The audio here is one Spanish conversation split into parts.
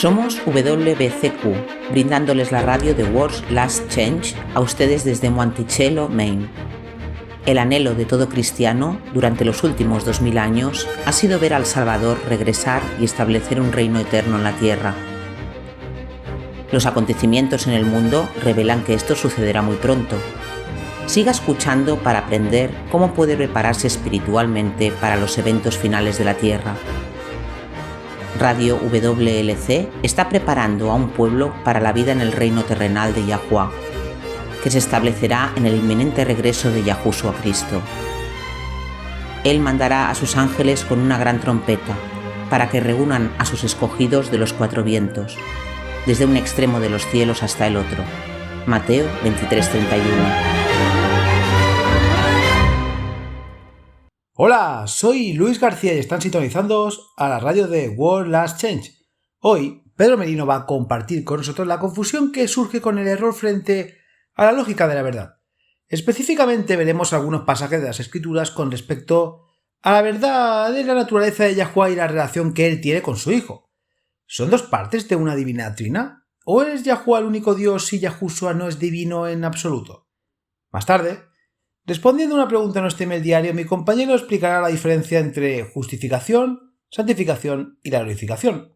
Somos WBCQ, brindándoles la radio de World's Last Change a ustedes desde Monticello, Maine. El anhelo de todo cristiano durante los últimos 2000 años ha sido ver al Salvador regresar y establecer un reino eterno en la tierra. Los acontecimientos en el mundo revelan que esto sucederá muy pronto. Siga escuchando para aprender cómo puede prepararse espiritualmente para los eventos finales de la tierra. Radio WLC está preparando a un pueblo para la vida en el reino terrenal de Yahuwah, que se establecerá en el inminente regreso de Yahushua Cristo. Él mandará a sus ángeles con una gran trompeta para que reúnan a sus escogidos de los cuatro vientos, desde un extremo de los cielos hasta el otro. Mateo 23:31. Hola, soy Luis García y están sintonizando a la radio de World Last Change. Hoy, Pedro Merino va a compartir con nosotros la confusión que surge con el error frente a la lógica de la verdad. Específicamente veremos algunos pasajes de las Escrituras con respecto a la verdad de la naturaleza de Yahuwah y la relación que él tiene con su Hijo. ¿Son dos partes de una divina doctrina? ¿O es Yahuwah el único Dios y Yahushua no es divino en absoluto? Más tarde, respondiendo a una pregunta en nuestro email diario, mi compañero explicará la diferencia entre justificación, santificación y la glorificación.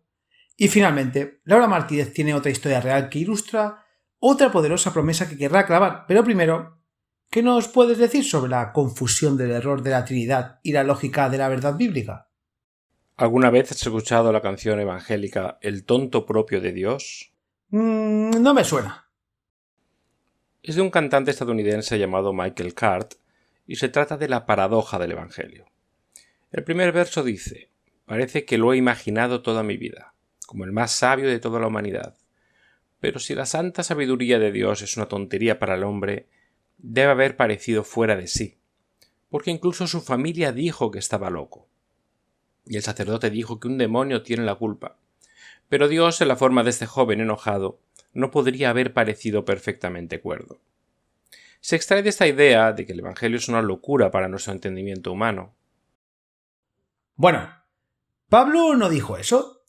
Y finalmente, Laura Martínez tiene otra historia real que ilustra otra poderosa promesa que querrá clavar. Pero primero, ¿qué nos puedes decir sobre la confusión del error de la Trinidad y la lógica de la verdad bíblica? ¿Alguna vez has escuchado la canción evangélica El tonto propio de Dios? No me suena. Es de un cantante estadounidense llamado Michael Cart y se trata de la paradoja del Evangelio. El primer verso dice: «Parece que lo he imaginado toda mi vida, como el más sabio de toda la humanidad. Pero si la santa sabiduría de Dios es una tontería para el hombre, debe haber parecido fuera de sí, porque incluso su familia dijo que estaba loco. Y el sacerdote dijo que un demonio tiene la culpa. Pero Dios, en la forma de este joven enojado, no podría haber parecido perfectamente cuerdo». Se extrae de esta idea de que el Evangelio es una locura para nuestro entendimiento humano. Bueno, Pablo no dijo eso.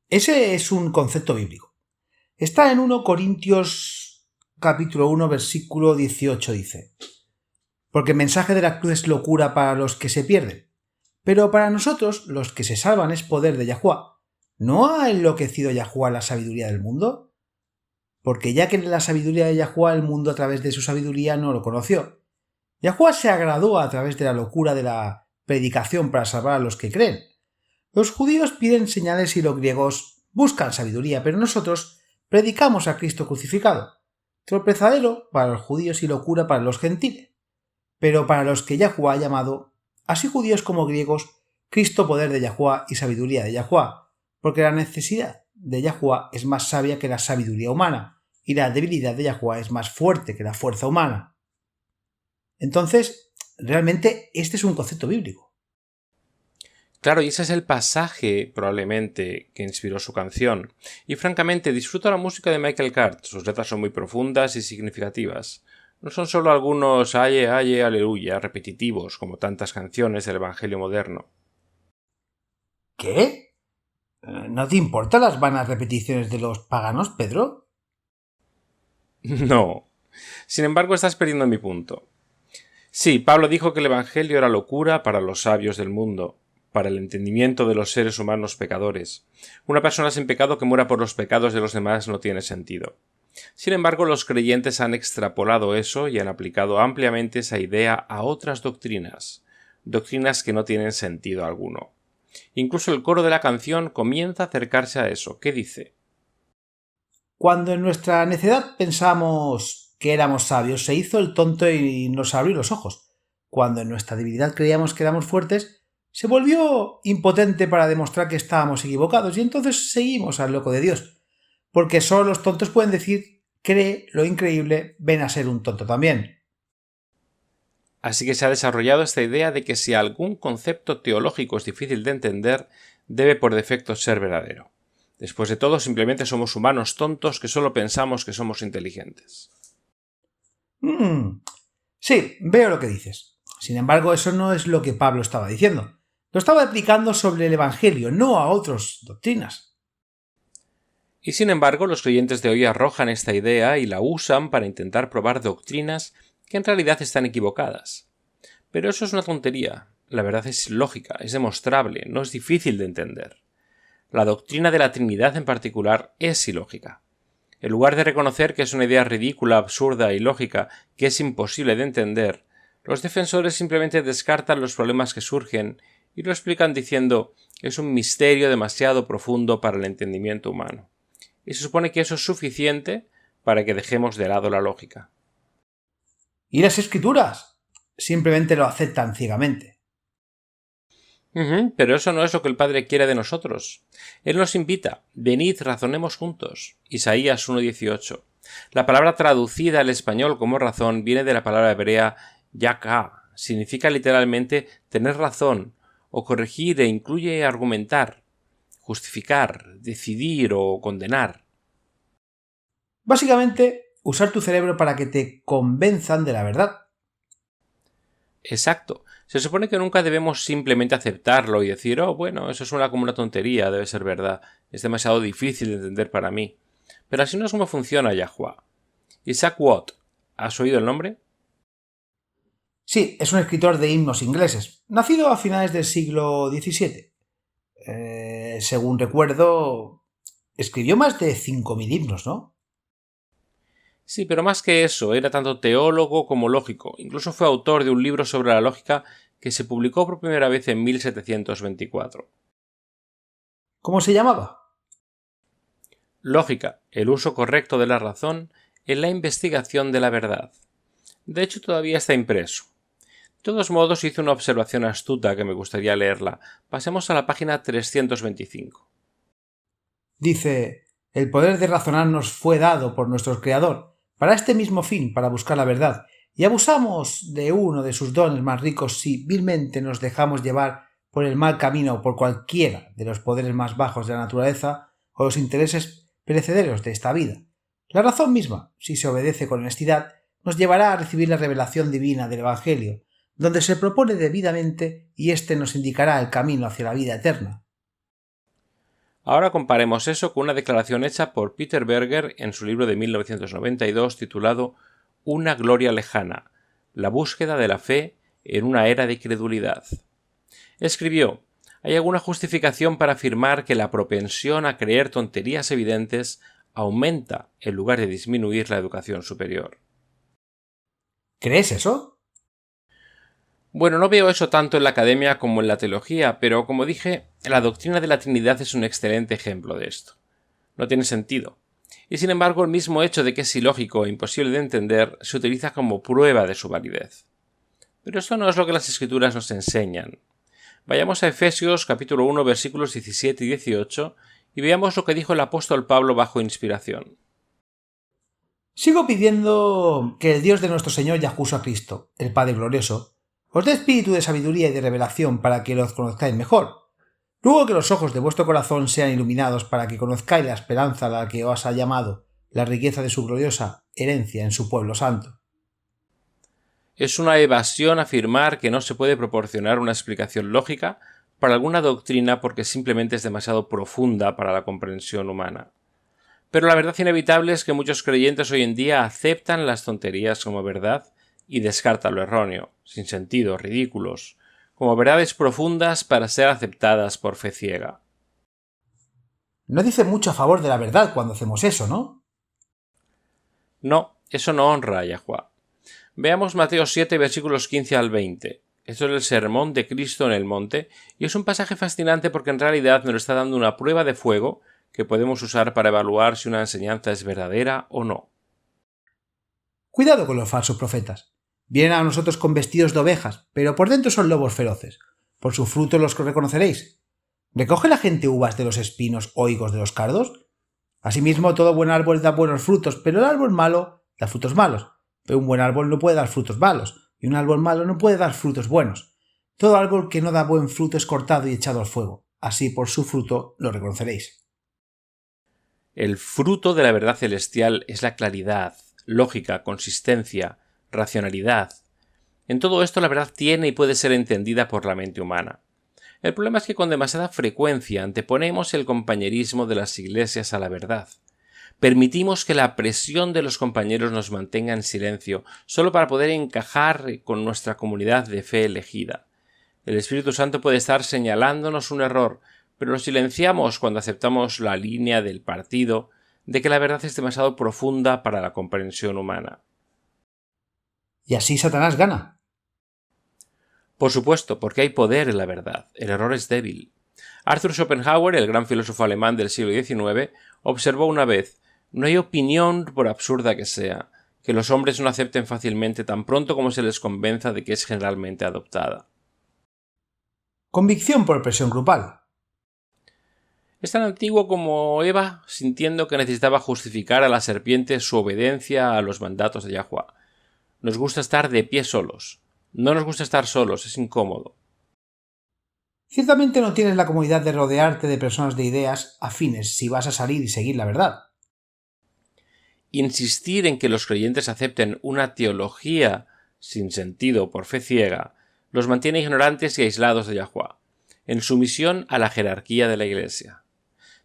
Ese es un concepto bíblico. Está en 1 Corintios capítulo 1 versículo 18, dice: «Porque el mensaje de la cruz es locura para los que se pierden, pero para nosotros, los que se salvan, es poder de Yahuwah. ¿No ha enloquecido Yahuwah la sabiduría del mundo? Porque ya que en la sabiduría de Yahuwah el mundo a través de su sabiduría no lo conoció. Yahuwah se agradó a través de la locura de la predicación para salvar a los que creen. Los judíos piden señales y los griegos buscan sabiduría, pero nosotros predicamos a Cristo crucificado, tropezadero para los judíos y locura para los gentiles. Pero para los que Yahuwah ha llamado, así judíos como griegos, Cristo poder de Yahuwah y sabiduría de Yahuwah, porque la necesidad de Yahuwah es más sabia que la sabiduría humana, y la debilidad de Yahuwah es más fuerte que la fuerza humana». Entonces, realmente este es un concepto bíblico. Claro, y ese es el pasaje, probablemente, que inspiró su canción. Y francamente, disfruto la música de Michael Cart. Sus letras son muy profundas y significativas. No son solo algunos aye, aye, aleluya, repetitivos, como tantas canciones del Evangelio moderno. ¿Qué? ¿No te importan las vanas repeticiones de los paganos, Pedro? No. Sin embargo, estás perdiendo mi punto. Sí, Pablo dijo que el Evangelio era locura para los sabios del mundo, para el entendimiento de los seres humanos pecadores. Una persona sin pecado que muera por los pecados de los demás no tiene sentido. Sin embargo, los creyentes han extrapolado eso y han aplicado ampliamente esa idea a otras doctrinas que no tienen sentido alguno. Incluso el coro de la canción comienza a acercarse a eso. ¿Qué dice? Cuando en nuestra necedad pensamos que éramos sabios, se hizo el tonto y nos abrió los ojos. Cuando en nuestra debilidad creíamos que éramos fuertes, se volvió impotente para demostrar que estábamos equivocados, y entonces seguimos al loco de Dios. Porque solo los tontos pueden decir: cree lo increíble, ven a ser un tonto también. Así que se ha desarrollado esta idea de que si algún concepto teológico es difícil de entender, debe por defecto ser verdadero. Después de todo, simplemente somos humanos tontos que solo pensamos que somos inteligentes. Sí, veo lo que dices. Sin embargo, eso no es lo que Pablo estaba diciendo. Lo estaba aplicando sobre el Evangelio, no a otras doctrinas. Y sin embargo, los creyentes de hoy arrojan esta idea y la usan para intentar probar doctrinas que en realidad están equivocadas. Pero eso es una tontería. La verdad es lógica, es demostrable, no es difícil de entender. La doctrina de la Trinidad en particular es ilógica. En lugar de reconocer que es una idea ridícula, absurda y ilógica, que es imposible de entender, los defensores simplemente descartan los problemas que surgen y lo explican diciendo que es un misterio demasiado profundo para el entendimiento humano. Y se supone que eso es suficiente para que dejemos de lado la lógica. ¿Y las escrituras? Simplemente lo aceptan ciegamente. Pero eso no es lo que el Padre quiere de nosotros. Él nos invita, venid, razonemos juntos. Isaías 1:18. La palabra traducida al español como razón viene de la palabra hebrea yaka. Significa literalmente tener razón, o corregir e incluye argumentar, justificar, decidir o condenar. Básicamente, usar tu cerebro para que te convenzan de la verdad. Exacto. Se supone que nunca debemos simplemente aceptarlo y decir, oh, bueno, eso suena como una tontería, debe ser verdad, es demasiado difícil de entender para mí. Pero así no es como funciona Yahweh. Isaac Watt, ¿has oído el nombre? Sí, es un escritor de himnos ingleses, nacido a finales del siglo XVII. Según recuerdo, escribió más de 5.000 himnos, ¿no? Sí, pero más que eso, era tanto teólogo como lógico. Incluso fue autor de un libro sobre la lógica que se publicó por primera vez en 1724. ¿Cómo se llamaba? Lógica, el uso correcto de la razón en la investigación de la verdad. De hecho, todavía está impreso. De todos modos, hizo una observación astuta que me gustaría leerla. Pasemos a la página 325. Dice, el poder de razonar nos fue dado por nuestro Creador, para este mismo fin, para buscar la verdad, y abusamos de uno de sus dones más ricos si vilmente nos dejamos llevar por el mal camino o por cualquiera de los poderes más bajos de la naturaleza o los intereses perecederos de esta vida. La razón misma, si se obedece con honestidad, nos llevará a recibir la revelación divina del Evangelio, donde se propone debidamente y éste nos indicará el camino hacia la vida eterna. Ahora comparemos eso con una declaración hecha por Peter Berger en su libro de 1992 titulado Una gloria lejana, la búsqueda de la fe en una era de credulidad. Escribió, ¿hay alguna justificación para afirmar que la propensión a creer tonterías evidentes aumenta en lugar de disminuir la educación superior? ¿Crees eso? Bueno, no veo eso tanto en la academia como en la teología, pero como dije, la doctrina de la Trinidad es un excelente ejemplo de esto. No tiene sentido. Y sin embargo, el mismo hecho de que es ilógico e imposible de entender se utiliza como prueba de su validez. Pero esto no es lo que las Escrituras nos enseñan. Vayamos a Efesios capítulo 1 versículos 17 y 18 y veamos lo que dijo el apóstol Pablo bajo inspiración. Sigo pidiendo que el Dios de nuestro Señor Yahushua Cristo, el Padre glorioso, os dé espíritu de sabiduría y de revelación para que los conozcáis mejor. Ruego que los ojos de vuestro corazón sean iluminados para que conozcáis la esperanza a la que os ha llamado, la riqueza de su gloriosa herencia en su pueblo santo. Es una evasión afirmar que no se puede proporcionar una explicación lógica para alguna doctrina porque simplemente es demasiado profunda para la comprensión humana. Pero la verdad inevitable es que muchos creyentes hoy en día aceptan las tonterías como verdad y descartan lo erróneo, sin sentido, ridículos, como verdades profundas para ser aceptadas por fe ciega. No dice mucho a favor de la verdad cuando hacemos eso, ¿no? No, eso no honra a Yahweh. Veamos Mateo 7, versículos 15 al 20. Esto es el sermón de Cristo en el monte, y es un pasaje fascinante porque en realidad nos está dando una prueba de fuego que podemos usar para evaluar si una enseñanza es verdadera o no. Cuidado con los falsos profetas. Vienen a nosotros con vestidos de ovejas, pero por dentro son lobos feroces. Por sus frutos los reconoceréis. ¿Recoge la gente uvas de los espinos o higos de los cardos? Asimismo, todo buen árbol da buenos frutos, pero el árbol malo da frutos malos. Pero un buen árbol no puede dar frutos malos, y un árbol malo no puede dar frutos buenos. Todo árbol que no da buen fruto es cortado y echado al fuego. Así por su fruto lo reconoceréis. El fruto de la verdad celestial es la claridad, lógica, consistencia, racionalidad. En todo esto la verdad tiene y puede ser entendida por la mente humana. El problema es que con demasiada frecuencia anteponemos el compañerismo de las iglesias a la verdad. Permitimos que la presión de los compañeros nos mantenga en silencio, solo para poder encajar con nuestra comunidad de fe elegida. El Espíritu Santo puede estar señalándonos un error, pero lo silenciamos cuando aceptamos la línea del partido de que la verdad es demasiado profunda para la comprensión humana. Y así Satanás gana. Por supuesto, porque hay poder en la verdad. El error es débil. Arthur Schopenhauer, el gran filósofo alemán del siglo XIX, observó una vez: no hay opinión, por absurda que sea, que los hombres no acepten fácilmente tan pronto como se les convenza de que es generalmente adoptada. Convicción por presión grupal. Es tan antiguo como Eva sintiendo que necesitaba justificar a la serpiente su obediencia a los mandatos de Yahweh. Nos gusta estar de pie solos. No nos gusta estar solos, es incómodo. Ciertamente no tienes la comodidad de rodearte de personas de ideas afines si vas a salir y seguir la verdad. Insistir en que los creyentes acepten una teología sin sentido por fe ciega los mantiene ignorantes y aislados de Yahweh, en sumisión a la jerarquía de la Iglesia.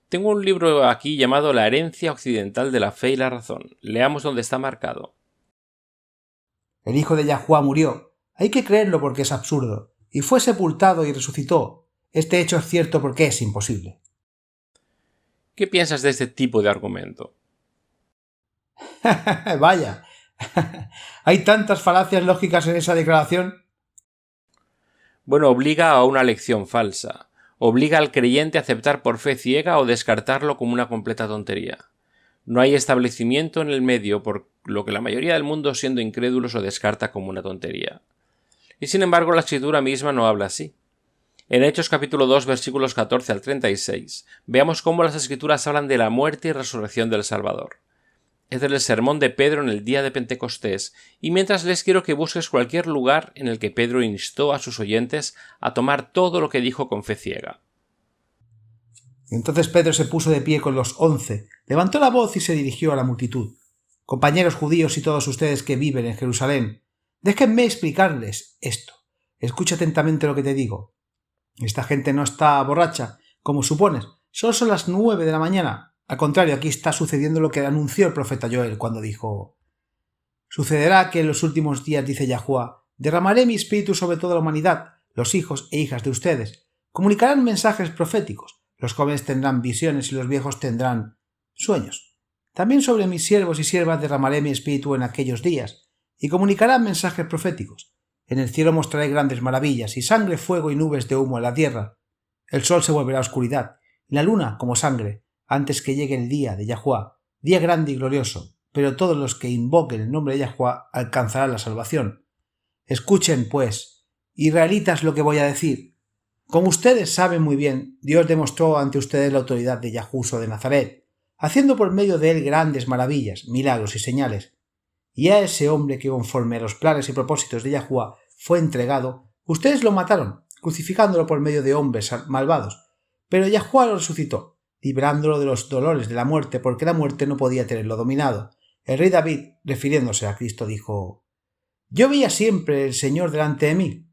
Tengo un libro aquí llamado La herencia occidental de la fe y la razón. Leamos donde está marcado. El Hijo de Yahweh murió. Hay que creerlo porque es absurdo. Y fue sepultado y resucitó. Este hecho es cierto porque es imposible. ¿Qué piensas de este tipo de argumento? Vaya. Hay tantas falacias lógicas en esa declaración. Bueno, obliga a una lección falsa. Obliga al creyente a aceptar por fe ciega o descartarlo como una completa tontería. No hay establecimiento en el medio, por lo que la mayoría del mundo, siendo incrédulos, lo descarta como una tontería. Y sin embargo, la Escritura misma no habla así. En Hechos capítulo 2, versículos 14 al 36, veamos cómo las Escrituras hablan de la muerte y resurrección del Salvador. Es del sermón de Pedro en el día de Pentecostés, y mientras les quiero que busques cualquier lugar en el que Pedro instó a sus oyentes a tomar todo lo que dijo con fe ciega. Entonces Pedro se puso de pie con los 11, levantó la voz y se dirigió a la multitud. Compañeros judíos y todos ustedes que viven en Jerusalén, déjenme explicarles esto. Escucha atentamente lo que te digo. Esta gente no está borracha, como supones. Solo son las 9 de la mañana. Al contrario, aquí está sucediendo lo que anunció el profeta Joel cuando dijo: sucederá que en los últimos días, dice Yahweh, derramaré mi espíritu sobre toda la humanidad. Los hijos e hijas de ustedes comunicarán mensajes proféticos. Los jóvenes tendrán visiones y los viejos tendrán sueños. También sobre mis siervos y siervas derramaré mi espíritu en aquellos días, y comunicarán mensajes proféticos. En el cielo mostraré grandes maravillas, y sangre, fuego y nubes de humo en la tierra. El sol se volverá oscuridad, y la luna como sangre, antes que llegue el día de Yahweh, día grande y glorioso, pero todos los que invoquen el nombre de Yahweh alcanzarán la salvación. Escuchen, pues, israelitas, lo que voy a decir. Como ustedes saben muy bien, Dios demostró ante ustedes la autoridad de Yahuso de Nazaret, haciendo por medio de él grandes maravillas, milagros y señales. Y a ese hombre que conforme a los planes y propósitos de Yahweh fue entregado, ustedes lo mataron, crucificándolo por medio de hombres malvados. Pero Yahweh lo resucitó, librándolo de los dolores de la muerte, porque la muerte no podía tenerlo dominado. El rey David, refiriéndose a Cristo, dijo: yo veía siempre el Señor delante de mí,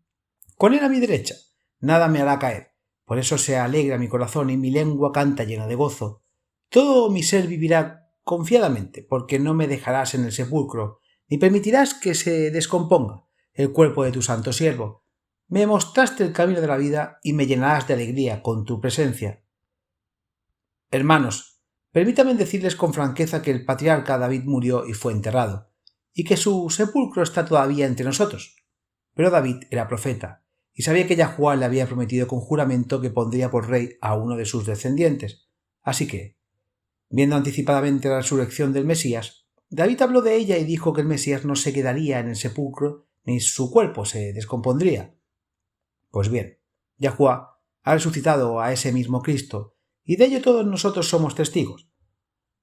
con él a mi derecha, nada me hará caer. Por eso se alegra mi corazón y mi lengua canta llena de gozo. Todo mi ser vivirá confiadamente, porque no me dejarás en el sepulcro, ni permitirás que se descomponga el cuerpo de tu santo siervo. Me mostraste el camino de la vida y me llenarás de alegría con tu presencia. Hermanos, permítanme decirles con franqueza que el patriarca David murió y fue enterrado, y que su sepulcro está todavía entre nosotros. Pero David era profeta, y sabía que Yahweh le había prometido con juramento que pondría por rey a uno de sus descendientes. Así que, viendo anticipadamente la resurrección del Mesías, David habló de ella y dijo que el Mesías no se quedaría en el sepulcro ni su cuerpo se descompondría. Pues bien, Yahweh ha resucitado a ese mismo Cristo, y de ello todos nosotros somos testigos.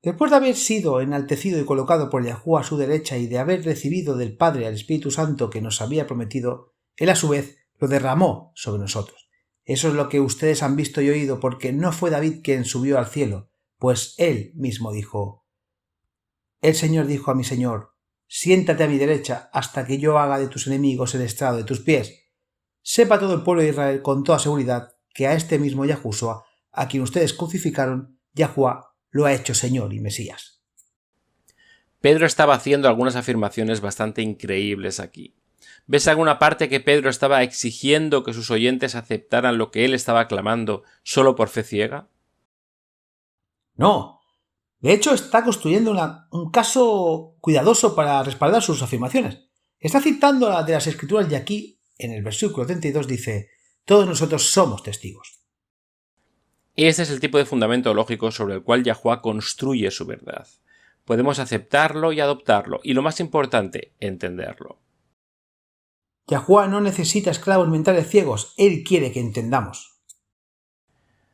Después de haber sido enaltecido y colocado por Yahweh a su derecha y de haber recibido del Padre al Espíritu Santo que nos había prometido, él a su vez lo derramó sobre nosotros. Eso es lo que ustedes han visto y oído, porque no fue David quien subió al cielo, pues él mismo dijo: el Señor dijo a mi Señor: siéntate a mi derecha hasta que yo haga de tus enemigos el estrado de tus pies. Sepa todo el pueblo de Israel con toda seguridad que a este mismo Yahushua, a quien ustedes crucificaron, Yahuwá lo ha hecho Señor y Mesías. Pedro estaba haciendo algunas afirmaciones bastante increíbles aquí. ¿Ves alguna parte que Pedro estaba exigiendo que sus oyentes aceptaran lo que él estaba clamando solo por fe ciega? No. De hecho, está construyendo un caso cuidadoso para respaldar sus afirmaciones. Está citando la de las Escrituras y aquí, en el versículo 32, dice: todos nosotros somos testigos. Este es el tipo de fundamento lógico sobre el cual Yahuwá construye su verdad. Podemos aceptarlo y adoptarlo, y lo más importante, entenderlo. Yahuwá no necesita esclavos mentales ciegos, Él quiere que entendamos.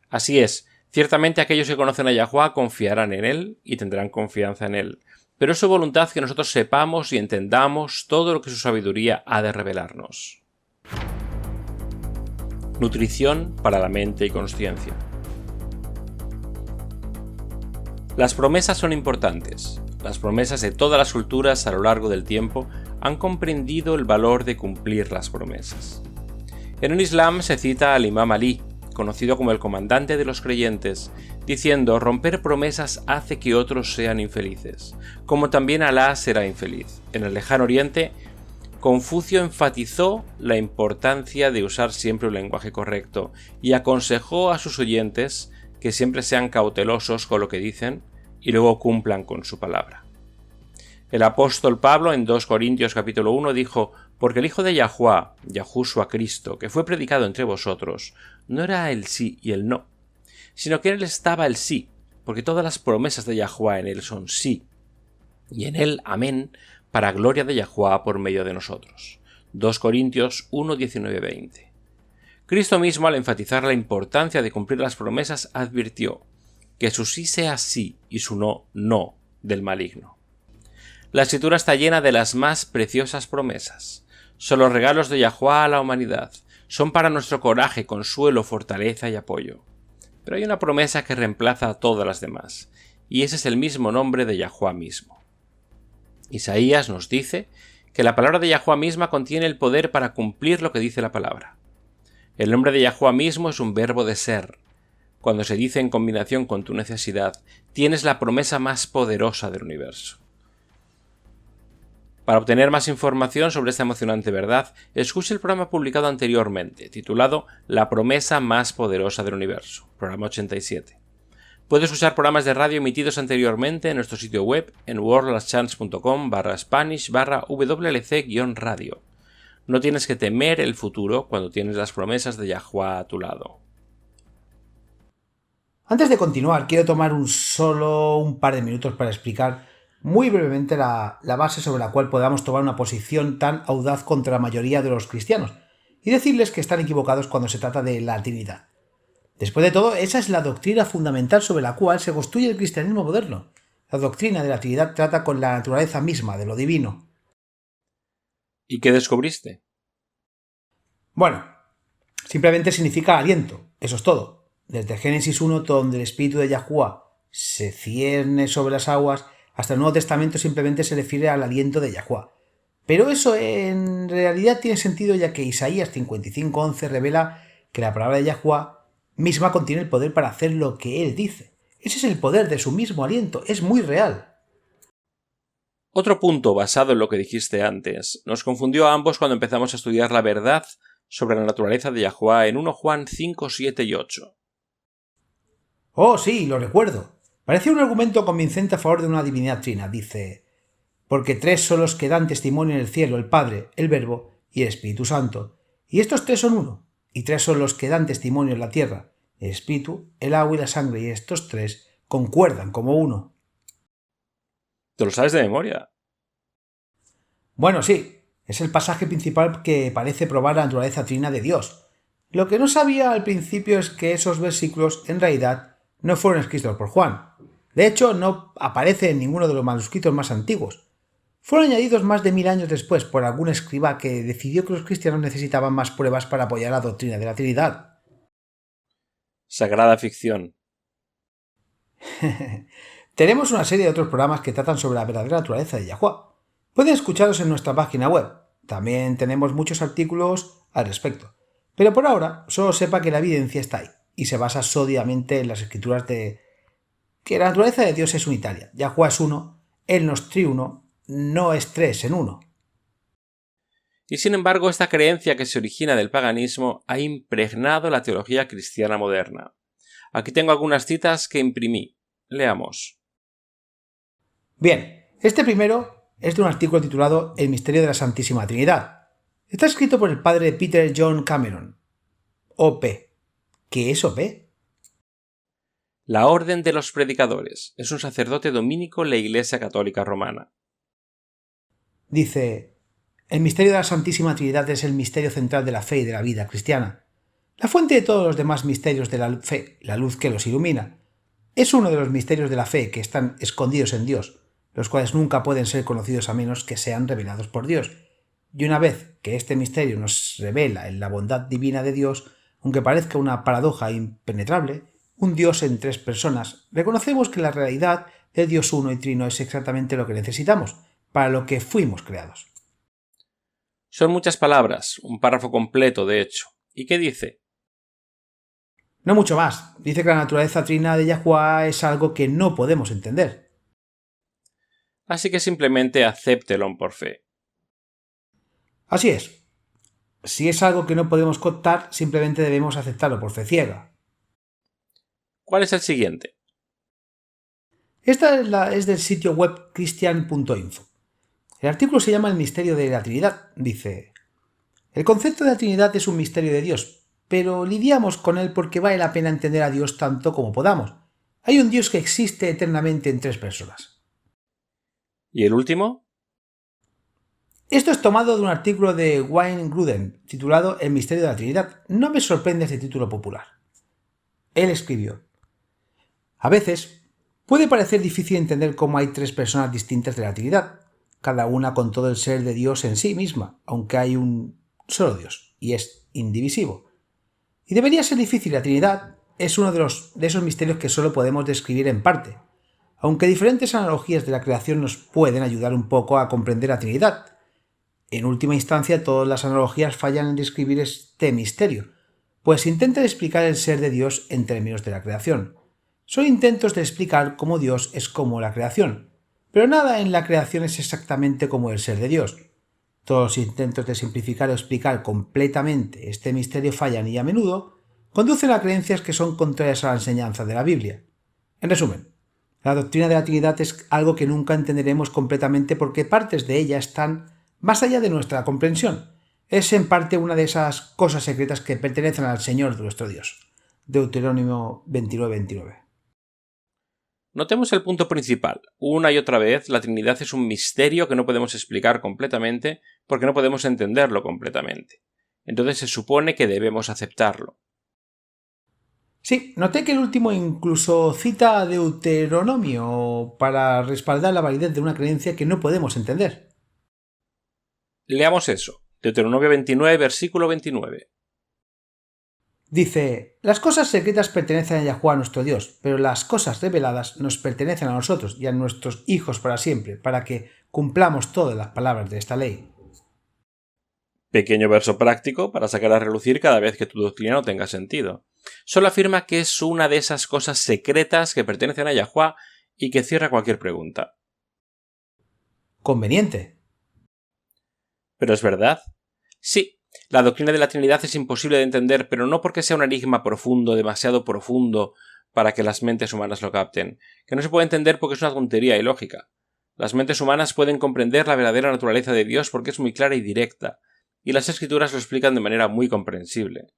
Así es, ciertamente aquellos que conocen a Yahuwá confiarán en Él y tendrán confianza en Él, pero es su voluntad que nosotros sepamos y entendamos todo lo que su sabiduría ha de revelarnos. Nutrición para la mente y consciencia. Las promesas son importantes. Las promesas de todas las culturas a lo largo del tiempo han comprendido el valor de cumplir las promesas. En el Islam se cita al Imam Ali, conocido como el comandante de los creyentes, diciendo: romper promesas hace que otros sean infelices, como también Alá será infeliz. En el lejano oriente, Confucio enfatizó la importancia de usar siempre un lenguaje correcto y aconsejó a sus oyentes que siempre sean cautelosos con lo que dicen y luego cumplan con su palabra. El apóstol Pablo en 2 Corintios capítulo 1 dijo: porque el Hijo de Yahuwá, Yahushua Cristo, que fue predicado entre vosotros, no era el sí y el no, sino que en él estaba el sí, porque todas las promesas de Yahuwá en él son sí, y en él amén, para gloria de Yahuwá por medio de nosotros. 2 Corintios 1, 19, 20. Cristo mismo, al enfatizar la importancia de cumplir las promesas, advirtió: que su sí sea sí y su no, no, del maligno. La Escritura está llena de las más preciosas promesas. Son los regalos de Yahuwá a la humanidad. Son para nuestro coraje, consuelo, fortaleza y apoyo. Pero hay una promesa que reemplaza a todas las demás, y ese es el mismo nombre de Yahuwá mismo. Isaías nos dice que la palabra de Yahuwá misma contiene el poder para cumplir lo que dice la palabra. El nombre de Yahuwá mismo es un verbo de ser. Cuando se dice en combinación con tu necesidad, tienes la promesa más poderosa del universo. Para obtener más información sobre esta emocionante verdad, escuche el programa publicado anteriormente, titulado La promesa más poderosa del universo, programa 87. Puedes usar programas de radio emitidos anteriormente en nuestro sitio web en worldlastchance.com/spanish/wlc-radio. No tienes que temer el futuro cuando tienes las promesas de Yahuwá a tu lado. Antes de continuar, quiero tomar un par de minutos para explicar muy brevemente la base sobre la cual podamos tomar una posición tan audaz contra la mayoría de los cristianos y decirles que están equivocados cuando se trata de la Trinidad. Después de todo, esa es la doctrina fundamental sobre la cual se construye el cristianismo moderno. La doctrina de la Trinidad trata con la naturaleza misma de lo divino. ¿Y qué descubriste? Bueno, simplemente significa aliento, eso es todo. Desde Génesis 1, donde el Espíritu de Yahuwá se cierne sobre las aguas, hasta el Nuevo Testamento simplemente se refiere al aliento de Yahuwá. Pero eso en realidad tiene sentido, ya que Isaías 55:11 revela que la palabra de Yahuwá misma contiene el poder para hacer lo que Él dice. Ese es el poder de su mismo aliento, es muy real. Otro punto basado en lo que dijiste antes nos confundió a ambos cuando empezamos a estudiar la verdad sobre la naturaleza de Yahuwá en 1 Juan 5, 7 y 8. Oh, sí, lo recuerdo. Parece un argumento convincente a favor de una divinidad trina. Dice: porque tres son los que dan testimonio en el cielo, el Padre, el Verbo y el Espíritu Santo. Y estos tres son uno. Y tres son los que dan testimonio en la tierra, el Espíritu, el agua y la sangre. Y estos tres concuerdan como uno. ¿Te lo sabes de memoria? Bueno, sí. Es el pasaje principal que parece probar la naturaleza trina de Dios. Lo que no sabía al principio es que esos versículos en realidad no fueron escritos por Juan. De hecho, no aparece en ninguno de los manuscritos más antiguos. Fueron añadidos más de 1000 años después por algún escriba que decidió que los cristianos necesitaban más pruebas para apoyar la doctrina de la Trinidad. Sagrada ficción. Tenemos una serie de otros programas que tratan sobre la verdadera naturaleza de Yahuwá. Pueden escucharlos en nuestra página web. También tenemos muchos artículos al respecto. Pero por ahora solo sepa que la evidencia está ahí y se basa sólidamente en las escrituras de que la naturaleza de Dios es unitaria. Yahuwah es uno, Él no es triuno, no es tres en uno. Y sin embargo, esta creencia que se origina del paganismo ha impregnado la teología cristiana moderna. Aquí tengo algunas citas que imprimí. Leamos. Bien, este primero es de un artículo titulado El misterio de la Santísima Trinidad. Está escrito por el padre Peter John Cameron. OP. ¿Qué es OP? La Orden de los Predicadores. Es un sacerdote dominico en la Iglesia Católica Romana. Dice: el misterio de la Santísima Trinidad es el misterio central de la fe y de la vida cristiana. La fuente de todos los demás misterios de la fe, la luz que los ilumina. Es uno de los misterios de la fe que están escondidos en Dios, los cuales nunca pueden ser conocidos a menos que sean revelados por Dios. Y una vez que este misterio nos revela en la bondad divina de Dios, aunque parezca una paradoja impenetrable, un Dios en tres personas, reconocemos que la realidad de Dios uno y trino es exactamente lo que necesitamos, para lo que fuimos creados. Son muchas palabras, un párrafo completo, de hecho. ¿Y qué dice? No mucho más. Dice que la naturaleza trina de Yahuwah es algo que no podemos entender. Así que simplemente acéptelo por fe. Así es. Si es algo que no podemos captar, simplemente debemos aceptarlo por fe ciega. ¿Cuál es el siguiente? Esta es del sitio web christian.info. El artículo se llama El misterio de la Trinidad. Dice: el concepto de la Trinidad es un misterio de Dios, pero lidiamos con él porque vale la pena entender a Dios tanto como podamos. Hay un Dios que existe eternamente en tres personas. ¿Y el último? Esto es tomado de un artículo de Wayne Grudem titulado El misterio de la Trinidad. No me sorprende este título popular. Él escribió: a veces puede parecer difícil entender cómo hay tres personas distintas de la Trinidad, cada una con todo el ser de Dios en sí misma, aunque hay un solo Dios, y es indivisivo. Y debería ser difícil. La Trinidad es uno de esos misterios que solo podemos describir en parte, aunque diferentes analogías de la creación nos pueden ayudar un poco a comprender la Trinidad. En última instancia, todas las analogías fallan en describir este misterio, pues intentan explicar el ser de Dios en términos de la creación. Son intentos de explicar cómo Dios es como la creación, pero nada en la creación es exactamente como el ser de Dios. Todos los intentos de simplificar o explicar completamente este misterio fallan y a menudo conducen a creencias que son contrarias a la enseñanza de la Biblia. En resumen, la doctrina de la Trinidad es algo que nunca entenderemos completamente porque partes de ella están más allá de nuestra comprensión. Es en parte una de esas cosas secretas que pertenecen al Señor nuestro Dios. Deuterónimo 29:29. Notemos el punto principal. Una y otra vez, la Trinidad es un misterio que no podemos explicar completamente porque no podemos entenderlo completamente. Entonces se supone que debemos aceptarlo. Sí, noté que el último incluso cita a Deuteronomio para respaldar la validez de una creencia que no podemos entender. Leamos eso. Deuteronomio 29, versículo 29. Dice: las cosas secretas pertenecen a Yahuwah nuestro Dios, pero las cosas reveladas nos pertenecen a nosotros y a nuestros hijos para siempre, para que cumplamos todas las palabras de esta ley. Pequeño verso práctico para sacar a relucir cada vez que tu doctrina no tenga sentido. Solo afirma que es una de esas cosas secretas que pertenecen a Yahuwah y que cierra cualquier pregunta. Conveniente. ¿Pero es verdad? Sí. La doctrina de la Trinidad es imposible de entender, pero no porque sea un enigma profundo, demasiado profundo para que las mentes humanas lo capten, que no se puede entender porque es una tontería ilógica. Las mentes humanas pueden comprender la verdadera naturaleza de Dios porque es muy clara y directa, y las Escrituras lo explican de manera muy comprensible.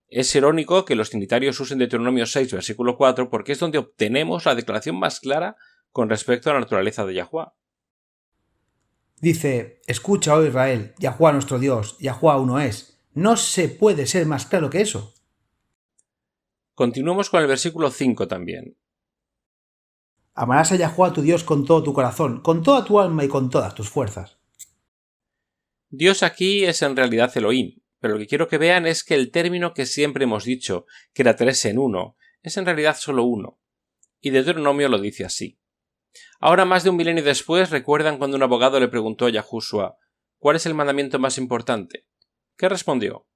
Es irónico que los trinitarios usen Deuteronomio 6, versículo 4, porque es donde obtenemos la declaración más clara con respecto a la naturaleza de Yahuwah. Dice: escucha, oh Israel, Yahuwah nuestro Dios, Yahuwah uno es. No se puede ser más claro que eso. Continuemos con el versículo 5 también. Amarás a Yahuwah tu Dios con todo tu corazón, con toda tu alma y con todas tus fuerzas. Dios aquí es en realidad Elohim, pero lo que quiero que vean es que el término que siempre hemos dicho, que era 3 en 1, es en realidad solo uno. Y Deuteronomio lo dice así. Ahora, más de un milenio después, ¿recuerdan cuando un abogado le preguntó a Yahushua: ¿cuál es el mandamiento más importante? ¿Qué respondió?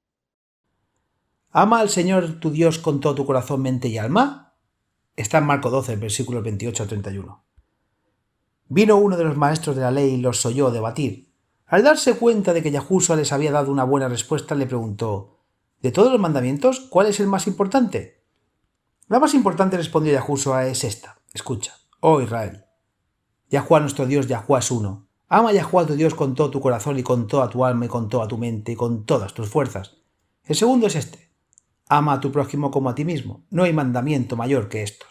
Ama al Señor tu Dios con todo tu corazón, mente y alma. Está en Marcos 12, versículos 28 a 31. Vino uno de los maestros de la ley y los oyó debatir. Al darse cuenta de que Yahushua les había dado una buena respuesta, le preguntó: ¿de todos los mandamientos, cuál es el más importante? La más importante, respondió Yahushua, es esta. Escucha, oh Israel. Yahuwá nuestro Dios, Yahuwá es uno. Ama a Yahuwá tu Dios con todo tu corazón y con toda tu alma y con toda tu mente y con todas tus fuerzas. El segundo es este: ama a tu prójimo como a ti mismo. No hay mandamiento mayor que estos.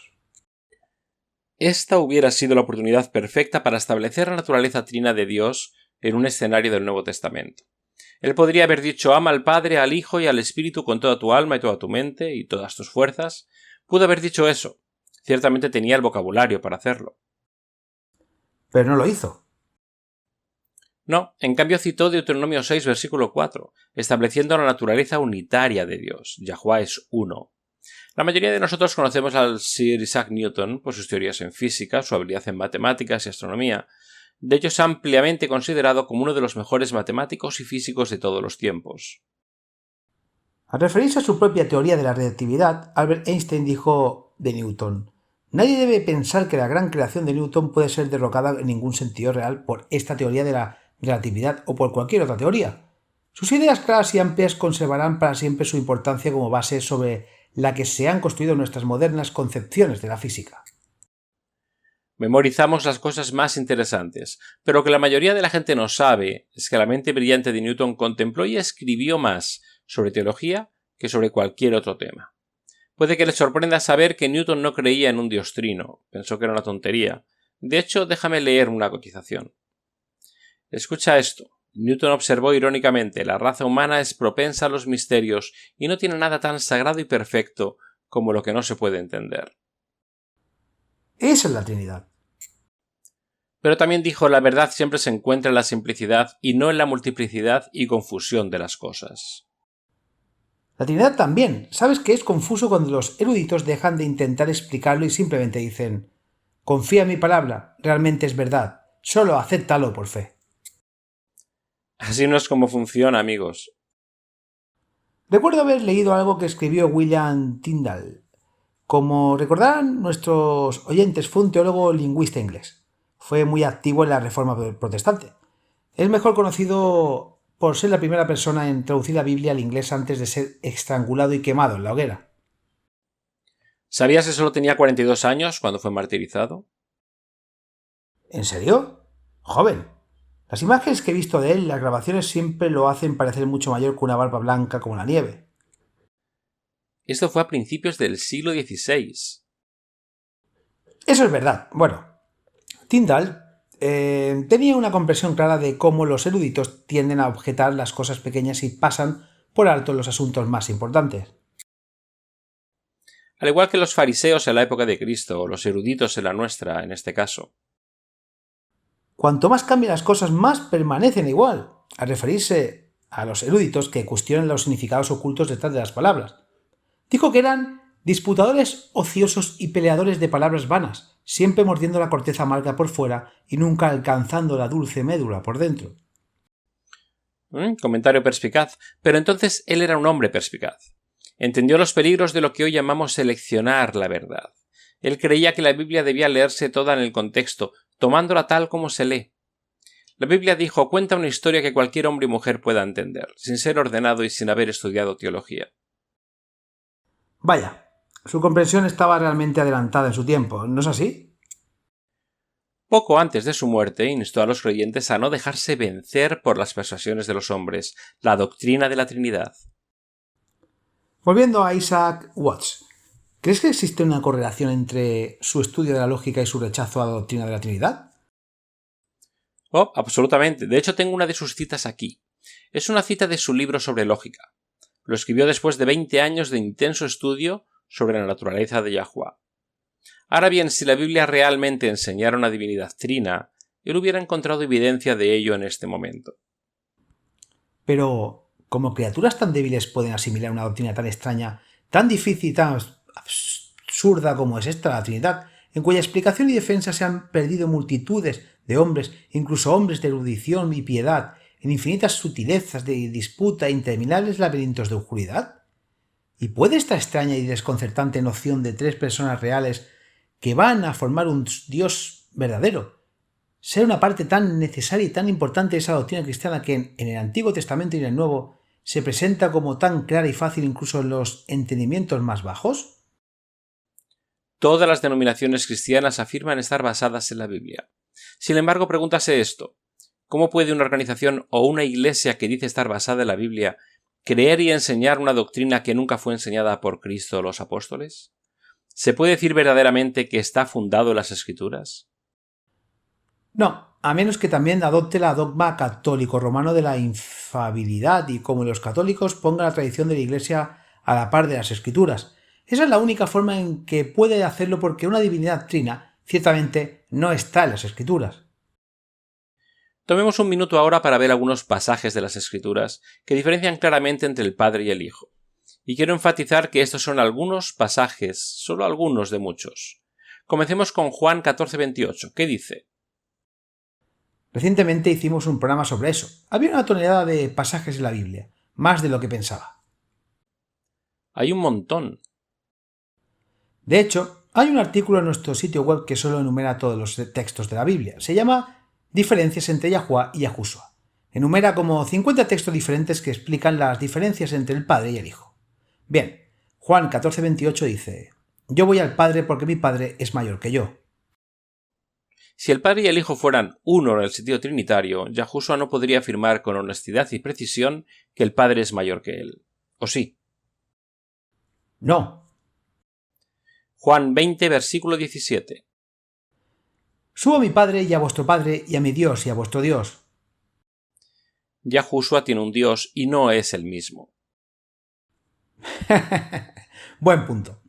Esta hubiera sido la oportunidad perfecta para establecer la naturaleza trina de Dios en un escenario del Nuevo Testamento. Él podría haber dicho: ama al Padre, al Hijo y al Espíritu con toda tu alma y toda tu mente y todas tus fuerzas. Pudo haber dicho eso. Ciertamente tenía el vocabulario para hacerlo. Pero no lo hizo. No, en cambio citó Deuteronomio 6, versículo 4, estableciendo la naturaleza unitaria de Dios. Yahuwá es uno. La mayoría de nosotros conocemos al Sir Isaac Newton por sus teorías en física, su habilidad en matemáticas y astronomía. De hecho, es ampliamente considerado como uno de los mejores matemáticos y físicos de todos los tiempos. Al referirse a su propia teoría de la relatividad, Albert Einstein dijo de Newton: nadie debe pensar que la gran creación de Newton puede ser derrocada en ningún sentido real por esta teoría de la relatividad o por cualquier otra teoría. Sus ideas claras y amplias conservarán para siempre su importancia como base sobre la que se han construido nuestras modernas concepciones de la física. Memorizamos las cosas más interesantes, pero lo que la mayoría de la gente no sabe es que la mente brillante de Newton contempló y escribió más sobre teología que sobre cualquier otro tema. Puede que les sorprenda saber que Newton no creía en un dios trino, pensó que era una tontería. De hecho, déjame leer una cotización. Escucha esto. Newton observó irónicamente: la raza humana es propensa a los misterios y no tiene nada tan sagrado y perfecto como lo que no se puede entender. Esa es la Trinidad. Pero también dijo: la verdad siempre se encuentra en la simplicidad y no en la multiplicidad y confusión de las cosas. La Trinidad también. ¿Sabes que es confuso cuando los eruditos dejan de intentar explicarlo y simplemente dicen: confía en mi palabra, realmente es verdad, solo acéptalo por fe? Así no es como funciona, amigos. Recuerdo haber leído algo que escribió William Tyndall. Como recordarán nuestros oyentes, fue un teólogo lingüista inglés. Fue muy activo en la Reforma protestante. Es mejor conocido por ser la primera persona en traducir la Biblia al inglés antes de ser estrangulado y quemado en la hoguera. ¿Sabías que solo tenía 42 años cuando fue martirizado? ¿En serio? Joven. Las imágenes que he visto de él, las grabaciones siempre lo hacen parecer mucho mayor que una barba blanca como la nieve. Esto fue a principios del siglo XVI. Eso es verdad. Bueno, Tyndall tenía una comprensión clara de cómo los eruditos tienden a objetar las cosas pequeñas y pasan por alto los asuntos más importantes. Al igual que los fariseos en la época de Cristo, o los eruditos en la nuestra, en este caso. Cuanto más cambian las cosas, más permanecen igual, al referirse a los eruditos que cuestionan los significados ocultos detrás de las palabras. Dijo que eran disputadores ociosos y peleadores de palabras vanas, siempre mordiendo la corteza amarga por fuera y nunca alcanzando la dulce médula por dentro. Comentario perspicaz. Pero entonces él era un hombre perspicaz. Entendió los peligros de lo que hoy llamamos seleccionar la verdad. Él creía que la Biblia debía leerse toda en el contexto, tomándola tal como se lee. La Biblia dijo: cuenta una historia que cualquier hombre y mujer pueda entender, sin ser ordenado y sin haber estudiado teología. Vaya, su comprensión estaba realmente adelantada en su tiempo, ¿no es así? Poco antes de su muerte, instó a los creyentes a no dejarse vencer por las persuasiones de los hombres, la doctrina de la Trinidad. Volviendo a Isaac Watts, ¿crees que existe una correlación entre su estudio de la lógica y su rechazo a la doctrina de la Trinidad? Oh, absolutamente. De hecho, tengo una de sus citas aquí. Es una cita de su libro sobre lógica. Lo escribió después de 20 años de intenso estudio sobre la naturaleza de Yahuwá. Ahora bien, si la Biblia realmente enseñara una divinidad trina, él hubiera encontrado evidencia de ello en este momento. Pero, ¿cómo criaturas tan débiles pueden asimilar una doctrina tan extraña, tan difícil y tan absurda como es esta, la Trinidad, en cuya explicación y defensa se han perdido multitudes de hombres, incluso hombres de erudición y piedad, en infinitas sutilezas de disputa e interminables laberintos de oscuridad? ¿Y puede esta extraña y desconcertante noción de tres personas reales que van a formar un Dios verdadero ser una parte tan necesaria y tan importante de esa doctrina cristiana que en el Antiguo Testamento y en el Nuevo se presenta como tan clara y fácil incluso en los entendimientos más bajos? Todas las denominaciones cristianas afirman estar basadas en la Biblia. Sin embargo, pregúntase esto: ¿cómo puede una organización o una iglesia que dice estar basada en la Biblia creer y enseñar una doctrina que nunca fue enseñada por Cristo o los apóstoles? ¿Se puede decir verdaderamente que está fundado en las Escrituras? No, a menos que también adopte la dogma católico romano de la infalibilidad y como los católicos ponga la tradición de la Iglesia a la par de las Escrituras. Esa es la única forma en que puede hacerlo porque una divinidad trina ciertamente no está en las Escrituras. Tomemos un minuto ahora para ver algunos pasajes de las Escrituras que diferencian claramente entre el Padre y el Hijo. Y quiero enfatizar que estos son algunos pasajes, solo algunos de muchos. Comencemos con Juan 14:28, que dice: Recientemente hicimos un programa sobre eso. Había una tonelada de pasajes en la Biblia, más de lo que pensaba. Hay un montón. De hecho, hay un artículo en nuestro sitio web que solo enumera todos los textos de la Biblia. Se llama Diferencias entre Yahuwah y Yahushua. Enumera como 50 textos diferentes que explican las diferencias entre el Padre y el Hijo. Bien, Juan 14:28 dice: Yo voy al Padre porque mi Padre es mayor que yo. Si el Padre y el Hijo fueran uno en el sentido trinitario, Yahushua no podría afirmar con honestidad y precisión que el Padre es mayor que él. ¿O sí? No. Juan 20, versículo 17. Subo a mi Padre y a vuestro Padre y a mi Dios y a vuestro Dios. Yahushua tiene un Dios y no es el mismo. Buen punto.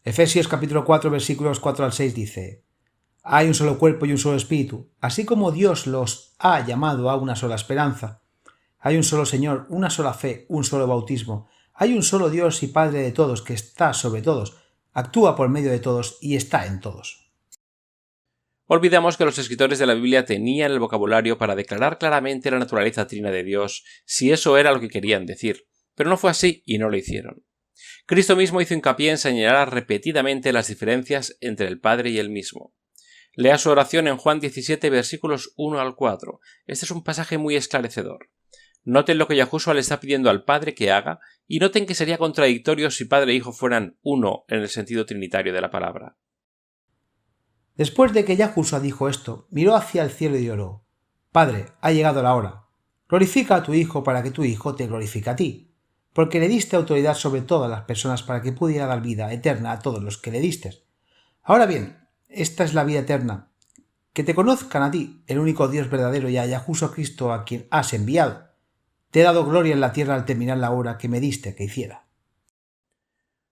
Efesios capítulo 4 versículos 4 al 6 dice: Hay un solo cuerpo y un solo espíritu, así como Dios los ha llamado a una sola esperanza. Hay un solo Señor, una sola fe, un solo bautismo. Hay un solo Dios y Padre de todos, que está sobre todos, actúa por medio de todos y está en todos. Olvidamos que los escritores de la Biblia tenían el vocabulario para declarar claramente la naturaleza trina de Dios, si eso era lo que querían decir, pero no fue así y no lo hicieron. Cristo mismo hizo hincapié en señalar repetidamente las diferencias entre el Padre y él mismo. Lea su oración en Juan 17, versículos 1 al 4. Este es un pasaje muy esclarecedor. Noten lo que Yahushua le está pidiendo al Padre que haga y noten que sería contradictorio si Padre e Hijo fueran uno en el sentido trinitario de la palabra. Después de que Yahushua dijo esto, miró hacia el cielo y oró: Padre, ha llegado la hora. Glorifica a tu Hijo para que tu Hijo te glorifique a ti, porque le diste autoridad sobre todas las personas para que pudiera dar vida eterna a todos los que le diste. Ahora bien, esta es la vida eterna, que te conozcan a ti, el único Dios verdadero, y a Yahushua Cristo a quien has enviado. Te he dado gloria en la tierra al terminar la obra que me diste que hiciera.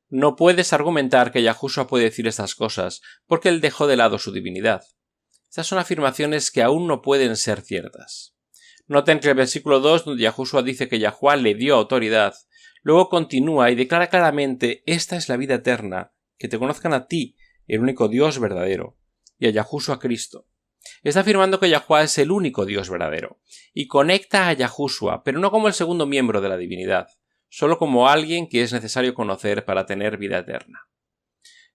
No puedes argumentar que Yahushua puede decir estas cosas porque él dejó de lado su divinidad. Estas son afirmaciones que aún no pueden ser ciertas. Noten que el versículo 2, donde Yahushua dice que Yahuwah le dio autoridad, luego continúa y declara claramente: esta es la vida eterna, que te conozcan a ti, el único Dios verdadero, y a Yahushua Cristo. Está afirmando que Yahuwah es el único Dios verdadero, y conecta a Yahushua, pero no como el segundo miembro de la divinidad, solo como alguien que es necesario conocer para tener vida eterna.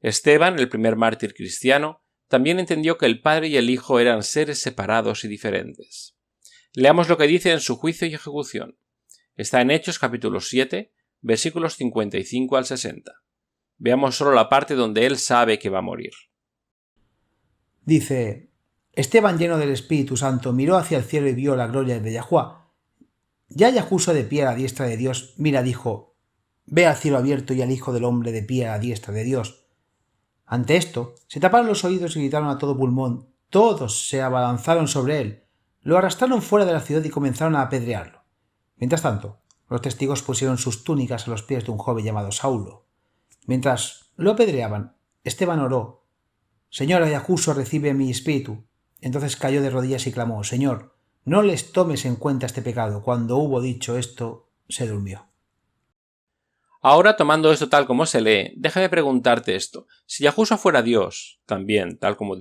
Esteban, el primer mártir cristiano, también entendió que el Padre y el Hijo eran seres separados y diferentes. Leamos lo que dice en su juicio y ejecución. Está en Hechos capítulo 7, versículos 55 al 60. Veamos solo la parte donde él sabe que va a morir. Dice: Esteban, lleno del Espíritu Santo, miró hacia el cielo y vio la gloria de Yahuwah. Ya Yahushua de pie a la diestra de Dios, mira, dijo: Ve al cielo abierto y al Hijo del Hombre de pie a la diestra de Dios. Ante esto, se taparon los oídos y gritaron a todo pulmón. Todos se abalanzaron sobre él, lo arrastraron fuera de la ciudad y comenzaron a apedrearlo. Mientras tanto, los testigos pusieron sus túnicas a los pies de un joven llamado Saulo. Mientras lo apedreaban, Esteban oró: Señor, a Yahushua recibe mi espíritu. Entonces cayó de rodillas y clamó: Señor, no les tomes en cuenta este pecado. Cuando hubo dicho esto, se durmió. Ahora, tomando esto tal como se lee, déjame preguntarte esto. Si Yahushua fuera Dios, también, tal como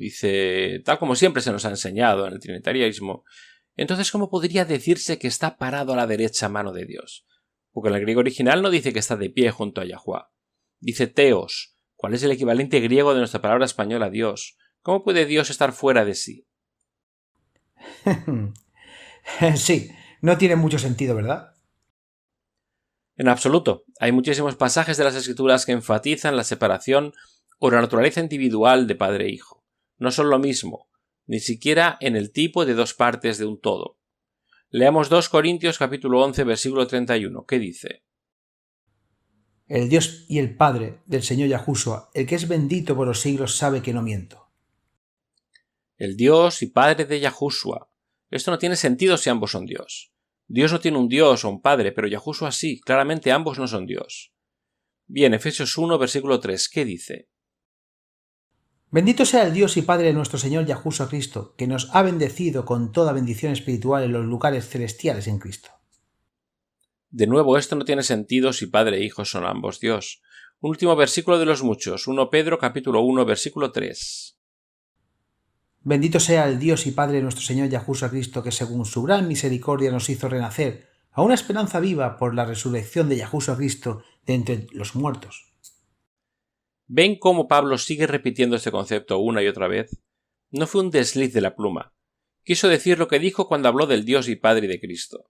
siempre se nos ha enseñado en el trinitarianismo, entonces ¿cómo podría decirse que está parado a la derecha mano de Dios? porque en el griego original no dice que está de pie junto a Yahuwah. Dice Theos. ¿Cuál es el equivalente griego de nuestra palabra española Dios? ¿Cómo puede Dios estar fuera de sí? Sí, no tiene mucho sentido, ¿verdad? En absoluto. Hay muchísimos pasajes de las Escrituras que enfatizan la separación o la naturaleza individual de padre e hijo. No son lo mismo, ni siquiera en el tipo de dos partes de un todo. Leamos 2 Corintios capítulo 11, versículo 31, ¿qué dice? El Dios y el Padre del Señor Yahushua, el que es bendito por los siglos, sabe que no miento. El Dios y Padre de Yahushua. Esto no tiene sentido si ambos son Dios. Dios no tiene un Dios o un Padre, pero Yahushua sí, claramente ambos no son Dios. Bien, Efesios 1, versículo 3, ¿qué dice? Bendito sea el Dios y Padre de nuestro Señor Yahushua Cristo, que nos ha bendecido con toda bendición espiritual en los lugares celestiales en Cristo. De nuevo, esto no tiene sentido si Padre e Hijo son ambos Dios. Un último versículo de los muchos, 1 Pedro capítulo 1, versículo 3. Bendito sea el Dios y Padre de nuestro Señor Yahushua Cristo, que según su gran misericordia nos hizo renacer a una esperanza viva por la resurrección de Yahushua Cristo de entre los muertos. ¿Ven cómo Pablo sigue repitiendo este concepto una y otra vez? No fue un desliz de la pluma. Quiso decir lo que dijo cuando habló del Dios y Padre de Cristo.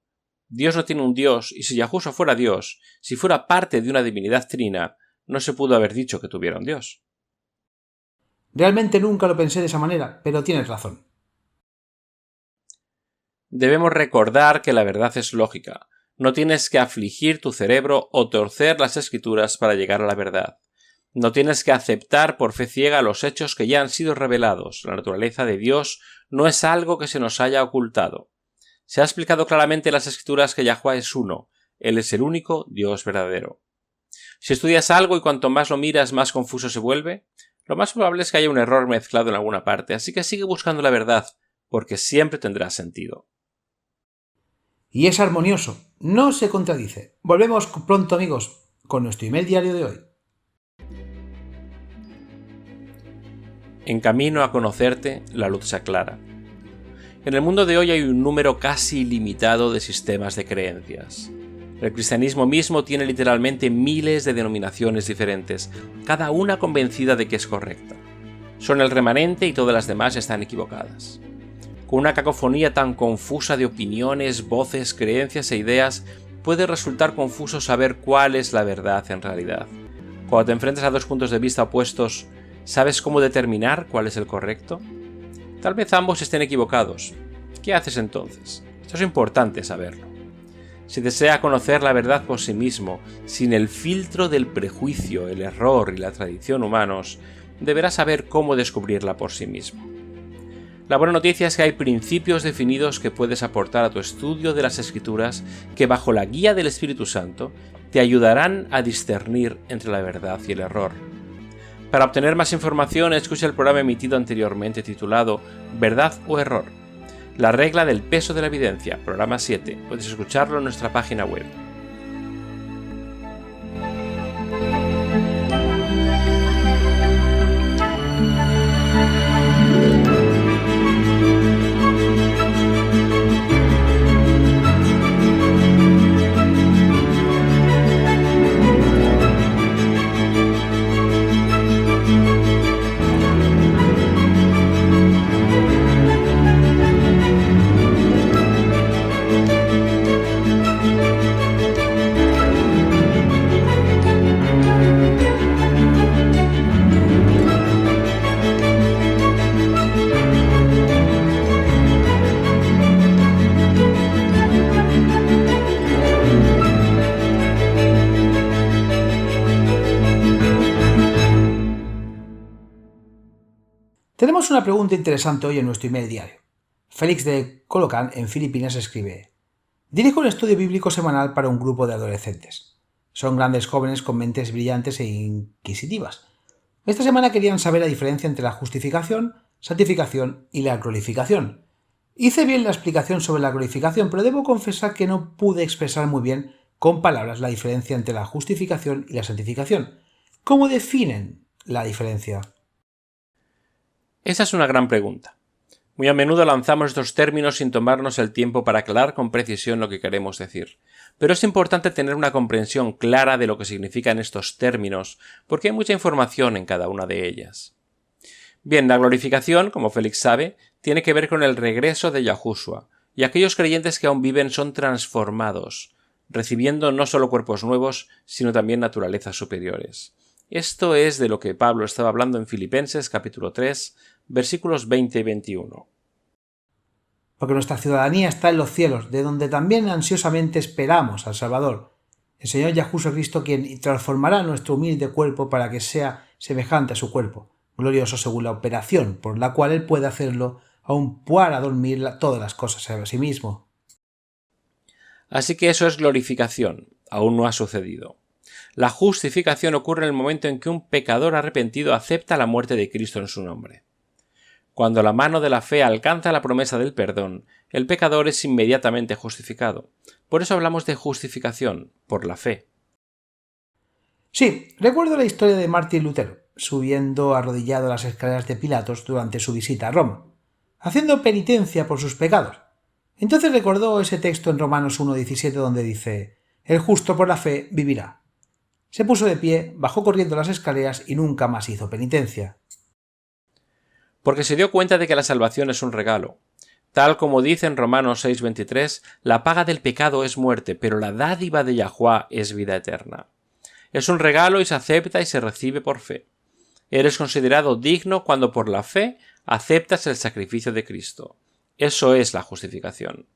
Dios no tiene un Dios, y si Yahushua fuera Dios, si fuera parte de una divinidad trina, no se pudo haber dicho que tuviera un Dios. Realmente nunca lo pensé de esa manera, pero tienes razón. Debemos recordar que la verdad es lógica. No tienes que afligir tu cerebro o torcer las escrituras para llegar a la verdad. No tienes que aceptar por fe ciega los hechos que ya han sido revelados. La naturaleza de Dios no es algo que se nos haya ocultado. Se ha explicado claramente en las Escrituras que Yahuwah es uno. Él es el único Dios verdadero. Si estudias algo y cuanto más lo miras, más confuso se vuelve, lo más probable es que haya un error mezclado en alguna parte, así que sigue buscando la verdad, porque siempre tendrá sentido. Y es armonioso, no se contradice. Volvemos pronto, amigos, con nuestro email diario de hoy. En camino a conocerte, la luz se aclara. En el mundo de hoy hay un número casi ilimitado de sistemas de creencias. El cristianismo mismo tiene literalmente miles de denominaciones diferentes, cada una convencida de que es correcta. Son el remanente y todas las demás están equivocadas. Con una cacofonía tan confusa de opiniones, voces, creencias e ideas, puede resultar confuso saber cuál es la verdad en realidad. Cuando te enfrentas a dos puntos de vista opuestos, ¿sabes cómo determinar cuál es el correcto? Tal vez ambos estén equivocados. ¿Qué haces entonces? Esto es importante saberlo. Si desea conocer la verdad por sí mismo, sin el filtro del prejuicio, el error y la tradición humanos, deberá saber cómo descubrirla por sí mismo. La buena noticia es que hay principios definidos que puedes aportar a tu estudio de las Escrituras que, bajo la guía del Espíritu Santo, te ayudarán a discernir entre la verdad y el error. Para obtener más información, escucha el programa emitido anteriormente titulado ¿Verdad o error? La regla del peso de la evidencia, programa 7. Puedes escucharlo en nuestra página web. Tenemos una pregunta interesante hoy en nuestro email diario. Félix de Colocan, en Filipinas, escribe: dirijo un estudio bíblico semanal para un grupo de adolescentes. Son grandes jóvenes con mentes brillantes e inquisitivas. Esta semana querían saber la diferencia entre la justificación, santificación y la glorificación. Hice bien la explicación sobre la glorificación, pero debo confesar que no pude expresar muy bien con palabras la diferencia entre la justificación y la santificación. ¿Cómo definen la diferencia? Esa es una gran pregunta. Muy a menudo lanzamos estos términos sin tomarnos el tiempo para aclarar con precisión lo que queremos decir. Pero es importante tener una comprensión clara de lo que significan estos términos, porque hay mucha información en cada una de ellas. Bien, la glorificación, como Félix sabe, tiene que ver con el regreso de Yahushua, y aquellos creyentes que aún viven son transformados, recibiendo no solo cuerpos nuevos, sino también naturalezas superiores. Esto es de lo que Pablo estaba hablando en Filipenses capítulo 3, versículos 20 y 21. Porque nuestra ciudadanía está en los cielos, de donde también ansiosamente esperamos al Salvador, el Señor Yahushua Cristo, quien transformará nuestro humilde cuerpo para que sea semejante a su cuerpo, glorioso según la operación por la cual Él puede hacerlo, aun para dormir todas las cosas a sí mismo. Así que eso es glorificación, aún no ha sucedido. La justificación ocurre en el momento en que un pecador arrepentido acepta la muerte de Cristo en su nombre. Cuando la mano de la fe alcanza la promesa del perdón, el pecador es inmediatamente justificado. Por eso hablamos de justificación, por la fe. Sí, recuerdo la historia de Martín Lutero, subiendo arrodillado las escaleras de Pilatos durante su visita a Roma, haciendo penitencia por sus pecados. Entonces recordó ese texto en Romanos 1:17 donde dice: «El justo por la fe vivirá». Se puso de pie, bajó corriendo las escaleras y nunca más hizo penitencia. Porque se dio cuenta de que la salvación es un regalo. Tal como dice en Romanos 6:23, la paga del pecado es muerte, pero la dádiva de Yahuwá es vida eterna. Es un regalo y se acepta y se recibe por fe. Eres considerado digno cuando por la fe aceptas el sacrificio de Cristo. Eso es la justificación.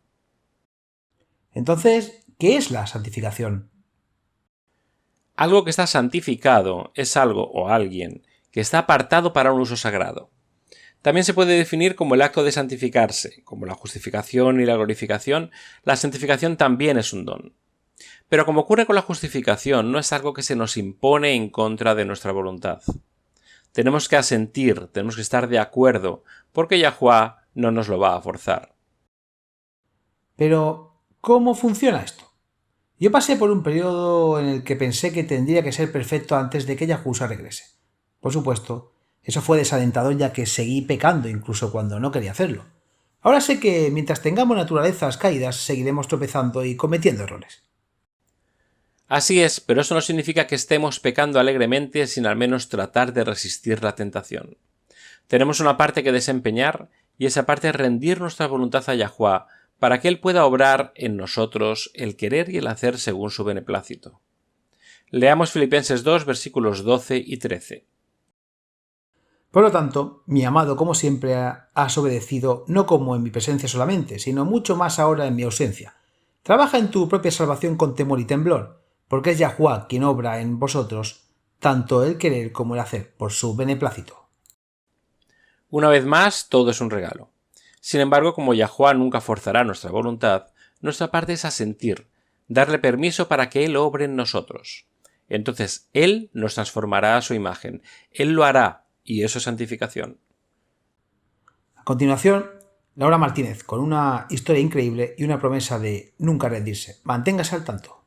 Entonces, ¿qué es la santificación? Algo que está santificado es algo o alguien que está apartado para un uso sagrado. También se puede definir como el acto de santificarse. Como la justificación y la glorificación, la santificación también es un don. Pero como ocurre con la justificación, no es algo que se nos impone en contra de nuestra voluntad. Tenemos que asentir, tenemos que estar de acuerdo, porque Yahuwá no nos lo va a forzar. Pero, ¿cómo funciona esto? Yo pasé por un periodo en el que pensé que tendría que ser perfecto antes de que Yahushua regrese. Por supuesto, eso fue desalentador ya que seguí pecando incluso cuando no quería hacerlo. Ahora sé que mientras tengamos naturalezas caídas seguiremos tropezando y cometiendo errores. Así es, pero eso no significa que estemos pecando alegremente sin al menos tratar de resistir la tentación. Tenemos una parte que desempeñar y esa parte es rendir nuestra voluntad a Yahuwá para que Él pueda obrar en nosotros el querer y el hacer según su beneplácito. Leamos Filipenses 2, versículos 12 y 13. Por lo tanto, mi amado, como siempre, has obedecido no como en mi presencia solamente, sino mucho más ahora en mi ausencia. Trabaja en tu propia salvación con temor y temblor, porque es Yahuwá quien obra en vosotros tanto el querer como el hacer, por su beneplácito. Una vez más, todo es un regalo. Sin embargo, como Yahuwá nunca forzará nuestra voluntad, nuestra parte es asentir, darle permiso para que Él obre en nosotros. Entonces, Él nos transformará a su imagen. Él lo hará, y eso es santificación. A continuación, Laura Martínez, con una historia increíble y una promesa de nunca rendirse. Manténgase al tanto.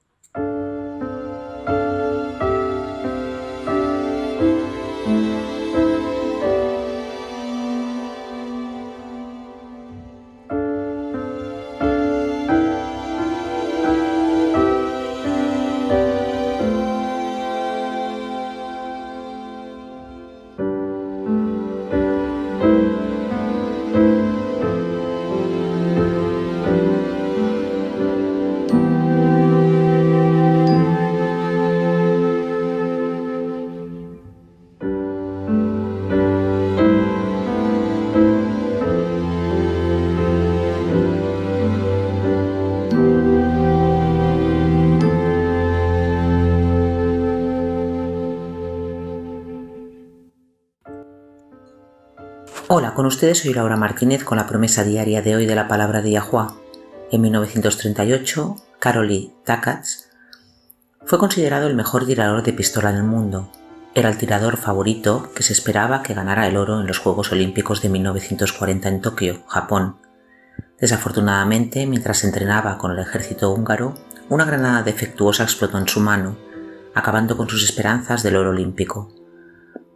Hola, con ustedes soy Laura Martínez con la promesa diaria de hoy de la palabra de Yahuwá. En 1938, Karoli Takats fue considerado el mejor tirador de pistola en el mundo. Era el tirador favorito que se esperaba que ganara el oro en los Juegos Olímpicos de 1940 en Tokio, Japón. Desafortunadamente, mientras entrenaba con el ejército húngaro, una granada defectuosa explotó en su mano, acabando con sus esperanzas del oro olímpico.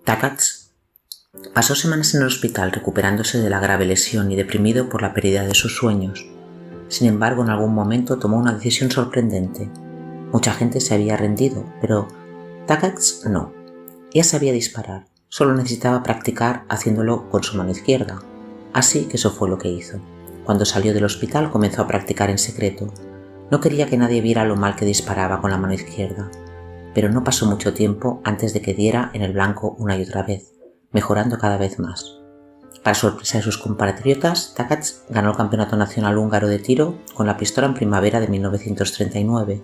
Takats Pasó semanas en el hospital recuperándose de la grave lesión y deprimido por la pérdida de sus sueños. Sin embargo, en algún momento tomó una decisión sorprendente. Mucha gente se había rendido, pero Takacs no. Ya sabía disparar, solo necesitaba practicar haciéndolo con su mano izquierda. Así que eso fue lo que hizo. Cuando salió del hospital comenzó a practicar en secreto. No quería que nadie viera lo mal que disparaba con la mano izquierda, pero no pasó mucho tiempo antes de que diera en el blanco una y otra vez, mejorando cada vez más. Para sorpresa de sus compatriotas, Takacs ganó el Campeonato Nacional Húngaro de Tiro con la pistola en primavera de 1939.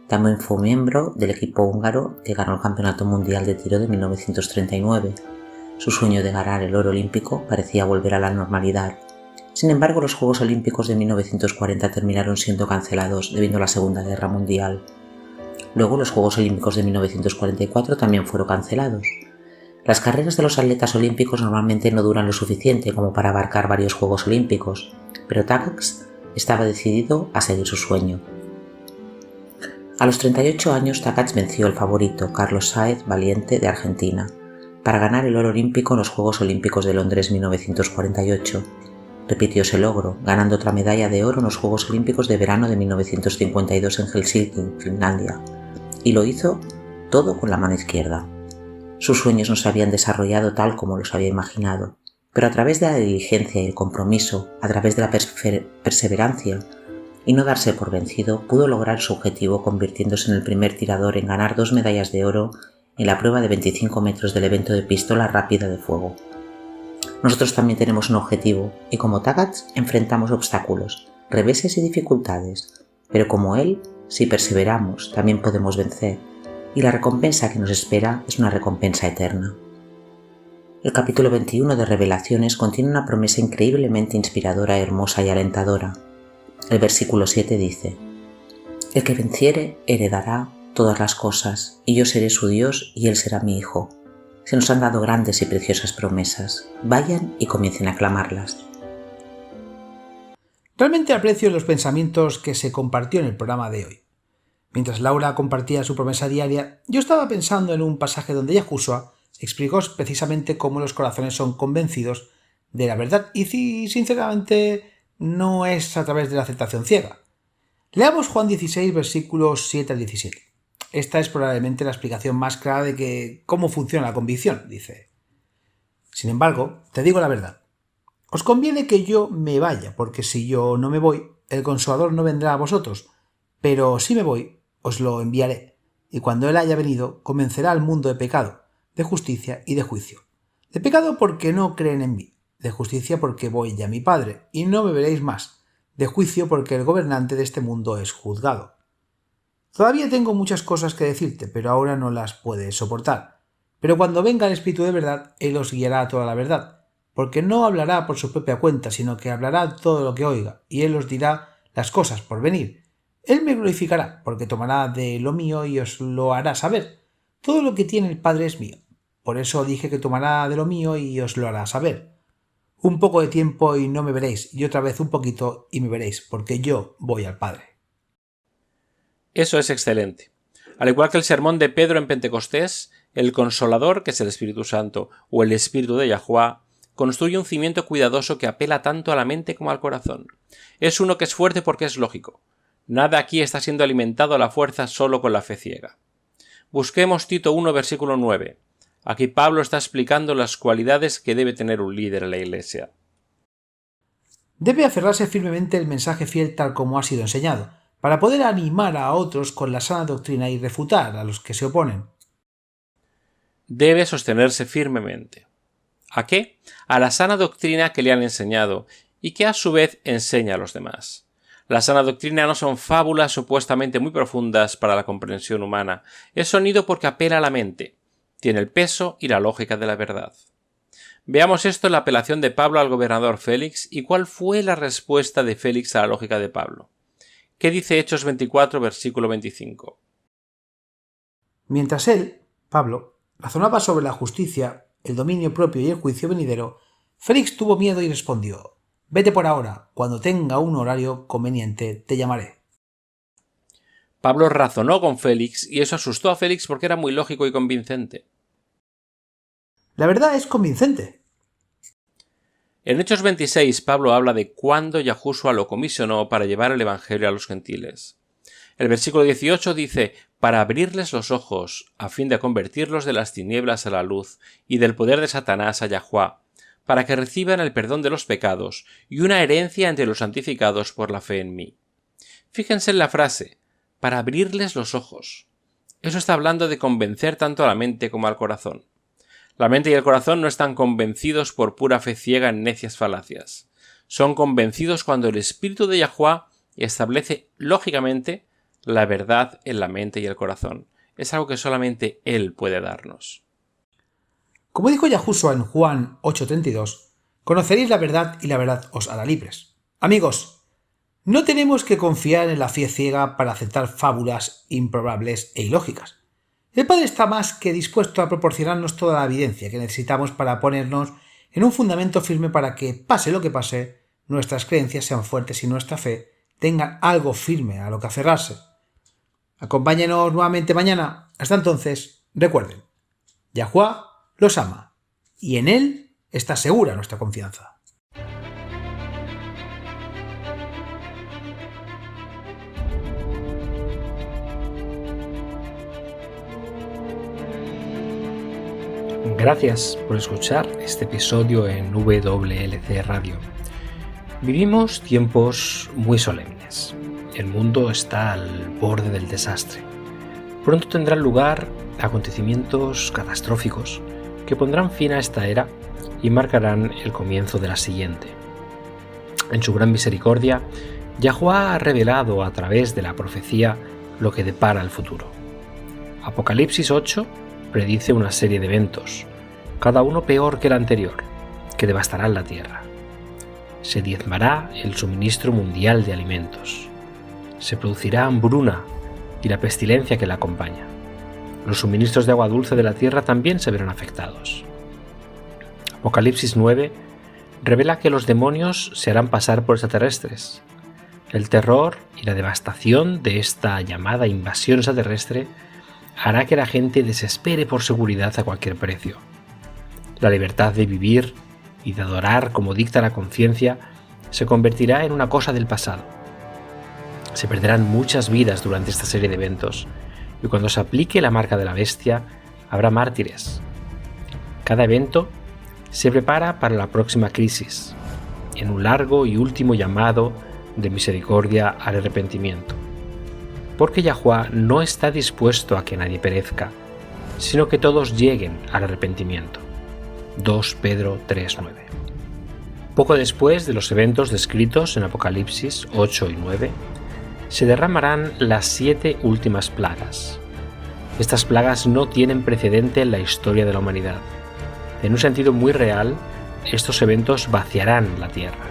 También fue miembro del equipo húngaro que ganó el Campeonato Mundial de Tiro de 1939. Su sueño de ganar el oro olímpico parecía volver a la normalidad. Sin embargo, los Juegos Olímpicos de 1940 terminaron siendo cancelados debido a la Segunda Guerra Mundial. Luego, los Juegos Olímpicos de 1944 también fueron cancelados. Las carreras de los atletas olímpicos normalmente no duran lo suficiente como para abarcar varios Juegos Olímpicos, pero Takacs estaba decidido a seguir su sueño. A los 38 años, Takacs venció al favorito, Carlos Sáenz Valiente de Argentina, para ganar el oro olímpico en los Juegos Olímpicos de Londres 1948. Repitió ese logro, ganando otra medalla de oro en los Juegos Olímpicos de verano de 1952 en Helsinki, Finlandia, y lo hizo todo con la mano izquierda. Sus sueños no se habían desarrollado tal como los había imaginado, pero a través de la diligencia y el compromiso, a través de la perseverancia y no darse por vencido, pudo lograr su objetivo convirtiéndose en el primer tirador en ganar 2 medallas de oro en la prueba de 25 metros del evento de pistola rápida de fuego. Nosotros también tenemos un objetivo y como Takacs enfrentamos obstáculos, reveses y dificultades, pero como él, si perseveramos, también podemos vencer. Y la recompensa que nos espera es una recompensa eterna. El capítulo 21 de Revelaciones contiene una promesa increíblemente inspiradora, hermosa y alentadora. El versículo 7 dice: El que venciere heredará todas las cosas, y yo seré su Dios y él será mi hijo. Se nos han dado grandes y preciosas promesas. Vayan y comiencen a clamarlas. Realmente aprecio los pensamientos que se compartió en el programa de hoy. Mientras Laura compartía su promesa diaria, yo estaba pensando en un pasaje donde Yahushua explicó precisamente cómo los corazones son convencidos de la verdad y si sinceramente no es a través de la aceptación ciega. Leamos Juan 16, versículos 7 al 17. Esta es probablemente la explicación más clara de cómo funciona la convicción, dice. Sin embargo, te digo la verdad. Os conviene que yo me vaya, porque si yo no me voy, el Consolador no vendrá a vosotros, pero si me voy, os lo enviaré, y cuando él haya venido, convencerá al mundo de pecado, de justicia y de juicio. De pecado porque no creen en mí, de justicia porque voy ya a mi Padre, y no me veréis más, de juicio porque el gobernante de este mundo es juzgado. Todavía tengo muchas cosas que decirte, pero ahora no las puedes soportar. Pero cuando venga el Espíritu de verdad, él os guiará a toda la verdad, porque no hablará por su propia cuenta, sino que hablará todo lo que oiga, y él os dirá las cosas por venir. Él me glorificará, porque tomará de lo mío y os lo hará saber. Todo lo que tiene el Padre es mío. Por eso dije que tomará de lo mío y os lo hará saber. Un poco de tiempo y no me veréis, y otra vez un poquito y me veréis, porque yo voy al Padre. Eso es excelente. Al igual que el sermón de Pedro en Pentecostés, el Consolador, que es el Espíritu Santo, o el Espíritu de Yahuwah, construye un cimiento cuidadoso que apela tanto a la mente como al corazón. Es uno que es fuerte porque es lógico. Nada aquí está siendo alimentado a la fuerza solo con la fe ciega. Busquemos Tito 1, versículo 9. Aquí Pablo está explicando las cualidades que debe tener un líder en la Iglesia. Debe aferrarse firmemente el mensaje fiel tal como ha sido enseñado, para poder animar a otros con la sana doctrina y refutar a los que se oponen. Debe sostenerse firmemente. ¿A qué? A la sana doctrina que le han enseñado y que a su vez enseña a los demás. La sana doctrina no son fábulas supuestamente muy profundas para la comprensión humana, es sonido porque apela a la mente, tiene el peso y la lógica de la verdad. Veamos esto en la apelación de Pablo al gobernador Félix y cuál fue la respuesta de Félix a la lógica de Pablo. ¿Qué dice Hechos 24, versículo 25? Mientras él, Pablo, razonaba sobre la justicia, el dominio propio y el juicio venidero, Félix tuvo miedo y respondió: «Vete por ahora, cuando tenga un horario conveniente te llamaré». Pablo razonó con Félix y eso asustó a Félix porque era muy lógico y convincente. La verdad es convincente. En Hechos 26, Pablo habla de cuándo Yahushua lo comisionó para llevar el Evangelio a los gentiles. El versículo 18 dice: para abrirles los ojos, a fin de convertirlos de las tinieblas a la luz y del poder de Satanás a Yahuá, para que reciban el perdón de los pecados y una herencia entre los santificados por la fe en mí. Fíjense en la frase, para abrirles los ojos. Eso está hablando de convencer tanto a la mente como al corazón. La mente y el corazón no están convencidos por pura fe ciega en necias falacias. Son convencidos cuando el Espíritu de Yahuá establece lógicamente la verdad en la mente y el corazón. Es algo que solamente Él puede darnos. Como dijo Yahushua en Juan 8:32, conoceréis la verdad y la verdad os hará libres. Amigos, no tenemos que confiar en la fe ciega para aceptar fábulas improbables e ilógicas. El Padre está más que dispuesto a proporcionarnos toda la evidencia que necesitamos para ponernos en un fundamento firme para que, pase lo que pase, nuestras creencias sean fuertes y nuestra fe tenga algo firme a lo que aferrarse. Acompáñenos nuevamente mañana. Hasta entonces, recuerden, Yahuá los ama y en Él está segura nuestra confianza. Gracias por escuchar este episodio en WLC Radio. Vivimos tiempos muy solemnes. El mundo está al borde del desastre. Pronto tendrán lugar acontecimientos catastróficos que pondrán fin a esta era y marcarán el comienzo de la siguiente. En su gran misericordia, Yahuá ha revelado a través de la profecía lo que depara el futuro. Apocalipsis 8 predice una serie de eventos, cada uno peor que el anterior, que devastarán la tierra. Se diezmará el suministro mundial de alimentos. Se producirá hambruna y la pestilencia que la acompaña. Los suministros de agua dulce de la tierra también se verán afectados. Apocalipsis 9 revela que los demonios se harán pasar por extraterrestres. El terror y la devastación de esta llamada invasión extraterrestre hará que la gente desespere por seguridad a cualquier precio. La libertad de vivir y de adorar como dicta la conciencia se convertirá en una cosa del pasado. Se perderán muchas vidas durante esta serie de eventos, y cuando se aplique la marca de la bestia, habrá mártires. Cada evento se prepara para la próxima crisis, en un largo y último llamado de misericordia al arrepentimiento. Porque Yahuá no está dispuesto a que nadie perezca, sino que todos lleguen al arrepentimiento. 2 Pedro 3:9. Poco después de los eventos descritos en Apocalipsis 8 y 9, se derramarán las 7 últimas plagas. Estas plagas no tienen precedente en la historia de la humanidad. En un sentido muy real, estos eventos vaciarán la tierra.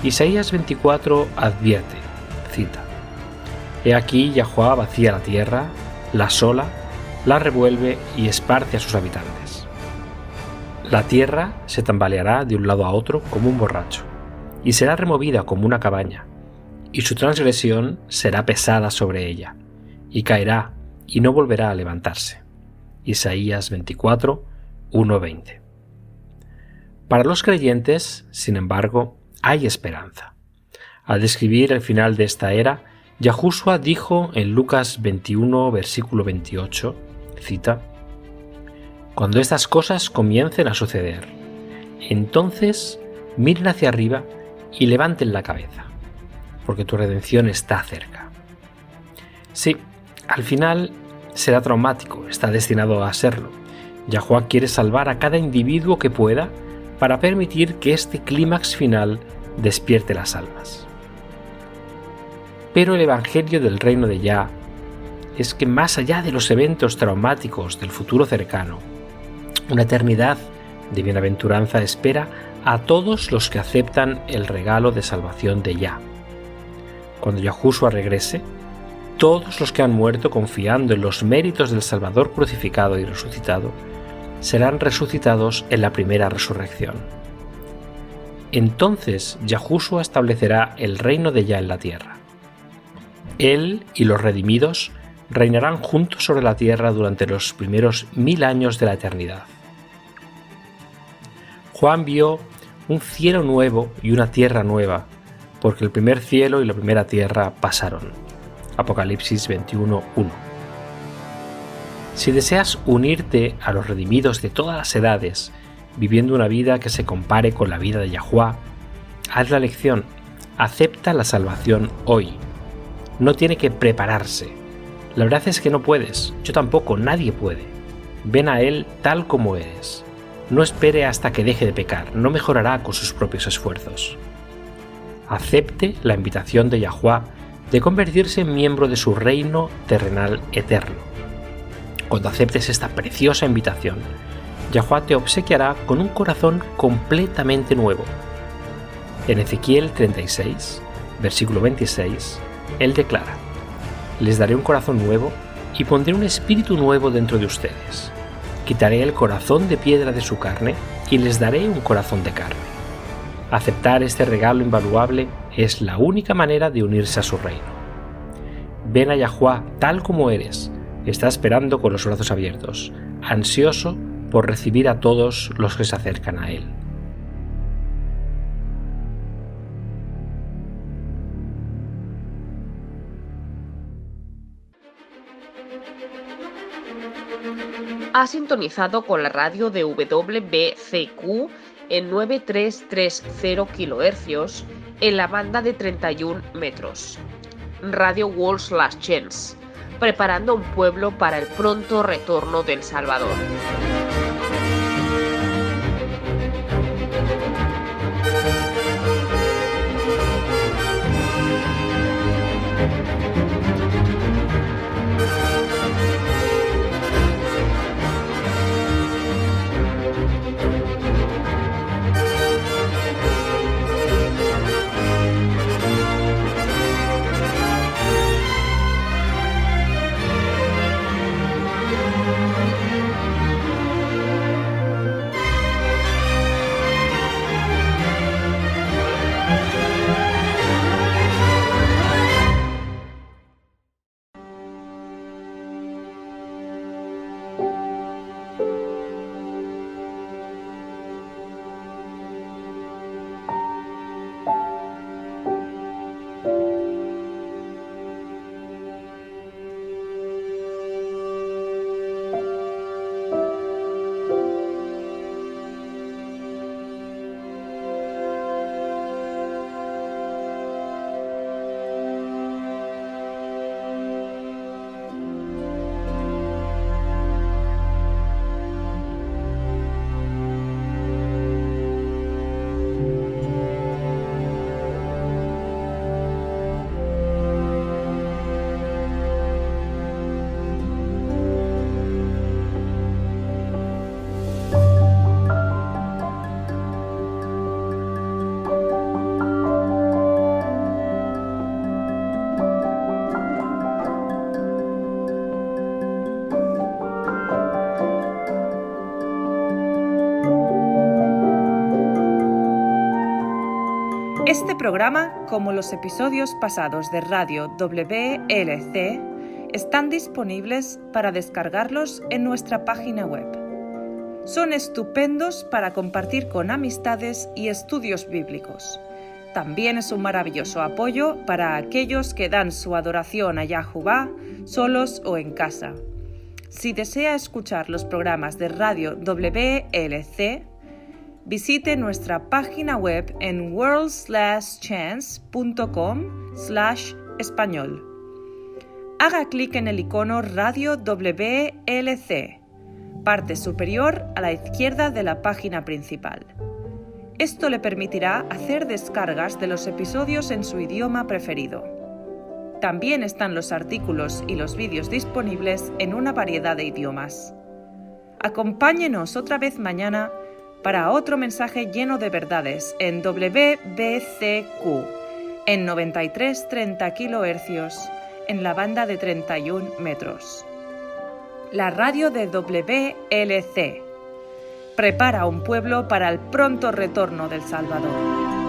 Isaías 24 advierte, cita: He aquí Yahuá vacía la tierra, la asola, la revuelve y esparce a sus habitantes. La tierra se tambaleará de un lado a otro como un borracho, y será removida como una cabaña, y su transgresión será pesada sobre ella, y caerá, y no volverá a levantarse. Isaías 24, 1-20. Para los creyentes, sin embargo, hay esperanza. Al describir el final de esta era, Yahushua dijo en Lucas 21, versículo 28, cita: Cuando estas cosas comiencen a suceder, entonces miren hacia arriba y levanten la cabeza, porque tu redención está cerca. Sí, al final será traumático, está destinado a serlo. Yahuá quiere salvar a cada individuo que pueda para permitir que este clímax final despierte las almas. Pero el Evangelio del Reino de Yah es que más allá de los eventos traumáticos del futuro cercano, una eternidad de bienaventuranza espera a todos los que aceptan el regalo de salvación de Yah. Cuando Yahushua regrese, todos los que han muerto confiando en los méritos del Salvador crucificado y resucitado serán resucitados en la primera resurrección. Entonces Yahushua establecerá el reino de Yah en la tierra. Él y los redimidos reinarán juntos sobre la tierra durante los primeros 1000 años de la eternidad. Juan vio un cielo nuevo y una tierra nueva, porque el primer cielo y la primera tierra pasaron. Apocalipsis 21:1. Si deseas unirte a los redimidos de todas las edades, viviendo una vida que se compare con la vida de Yahuwah, haz la elección, acepta la salvación hoy. No tiene que prepararse. La verdad es que no puedes, yo tampoco, nadie puede. Ven a Él tal como eres. No espere hasta que deje de pecar, no mejorará con sus propios esfuerzos. Acepte la invitación de Yahuwah de convertirse en miembro de su reino terrenal eterno. Cuando aceptes esta preciosa invitación, Yahuwah te obsequiará con un corazón completamente nuevo. En Ezequiel 36, versículo 26, Él declara: les daré un corazón nuevo y pondré un espíritu nuevo dentro de ustedes. Quitaré el corazón de piedra de su carne y les daré un corazón de carne. Aceptar este regalo invaluable es la única manera de unirse a su reino. Ven a Yahuwah tal como eres. Está esperando con los brazos abiertos, ansioso por recibir a todos los que se acercan a Él. Ha sintonizado con la radio de WBCQ en 9330 kHz en la banda de 31 metros. Radio World's Last Chance, preparando un pueblo para el pronto retorno del Salvador. Este programa, como los episodios pasados de Radio WLC, están disponibles para descargarlos en nuestra página web. Son estupendos para compartir con amistades y estudios bíblicos. También es un maravilloso apoyo para aquellos que dan su adoración a Yahuwah solos o en casa. Si desea escuchar los programas de Radio WLC, visite nuestra página web en worldslastchance.com/español. Haga clic en el icono Radio WLC, parte superior a la izquierda de la página principal. Esto le permitirá hacer descargas de los episodios en su idioma preferido. También están los artículos y los vídeos disponibles en una variedad de idiomas. Acompáñenos otra vez mañana para otro mensaje lleno de verdades en WBCQ, en 9330 kHz, en la banda de 31 metros. La radio de WLC prepara un pueblo para el pronto retorno del Salvador.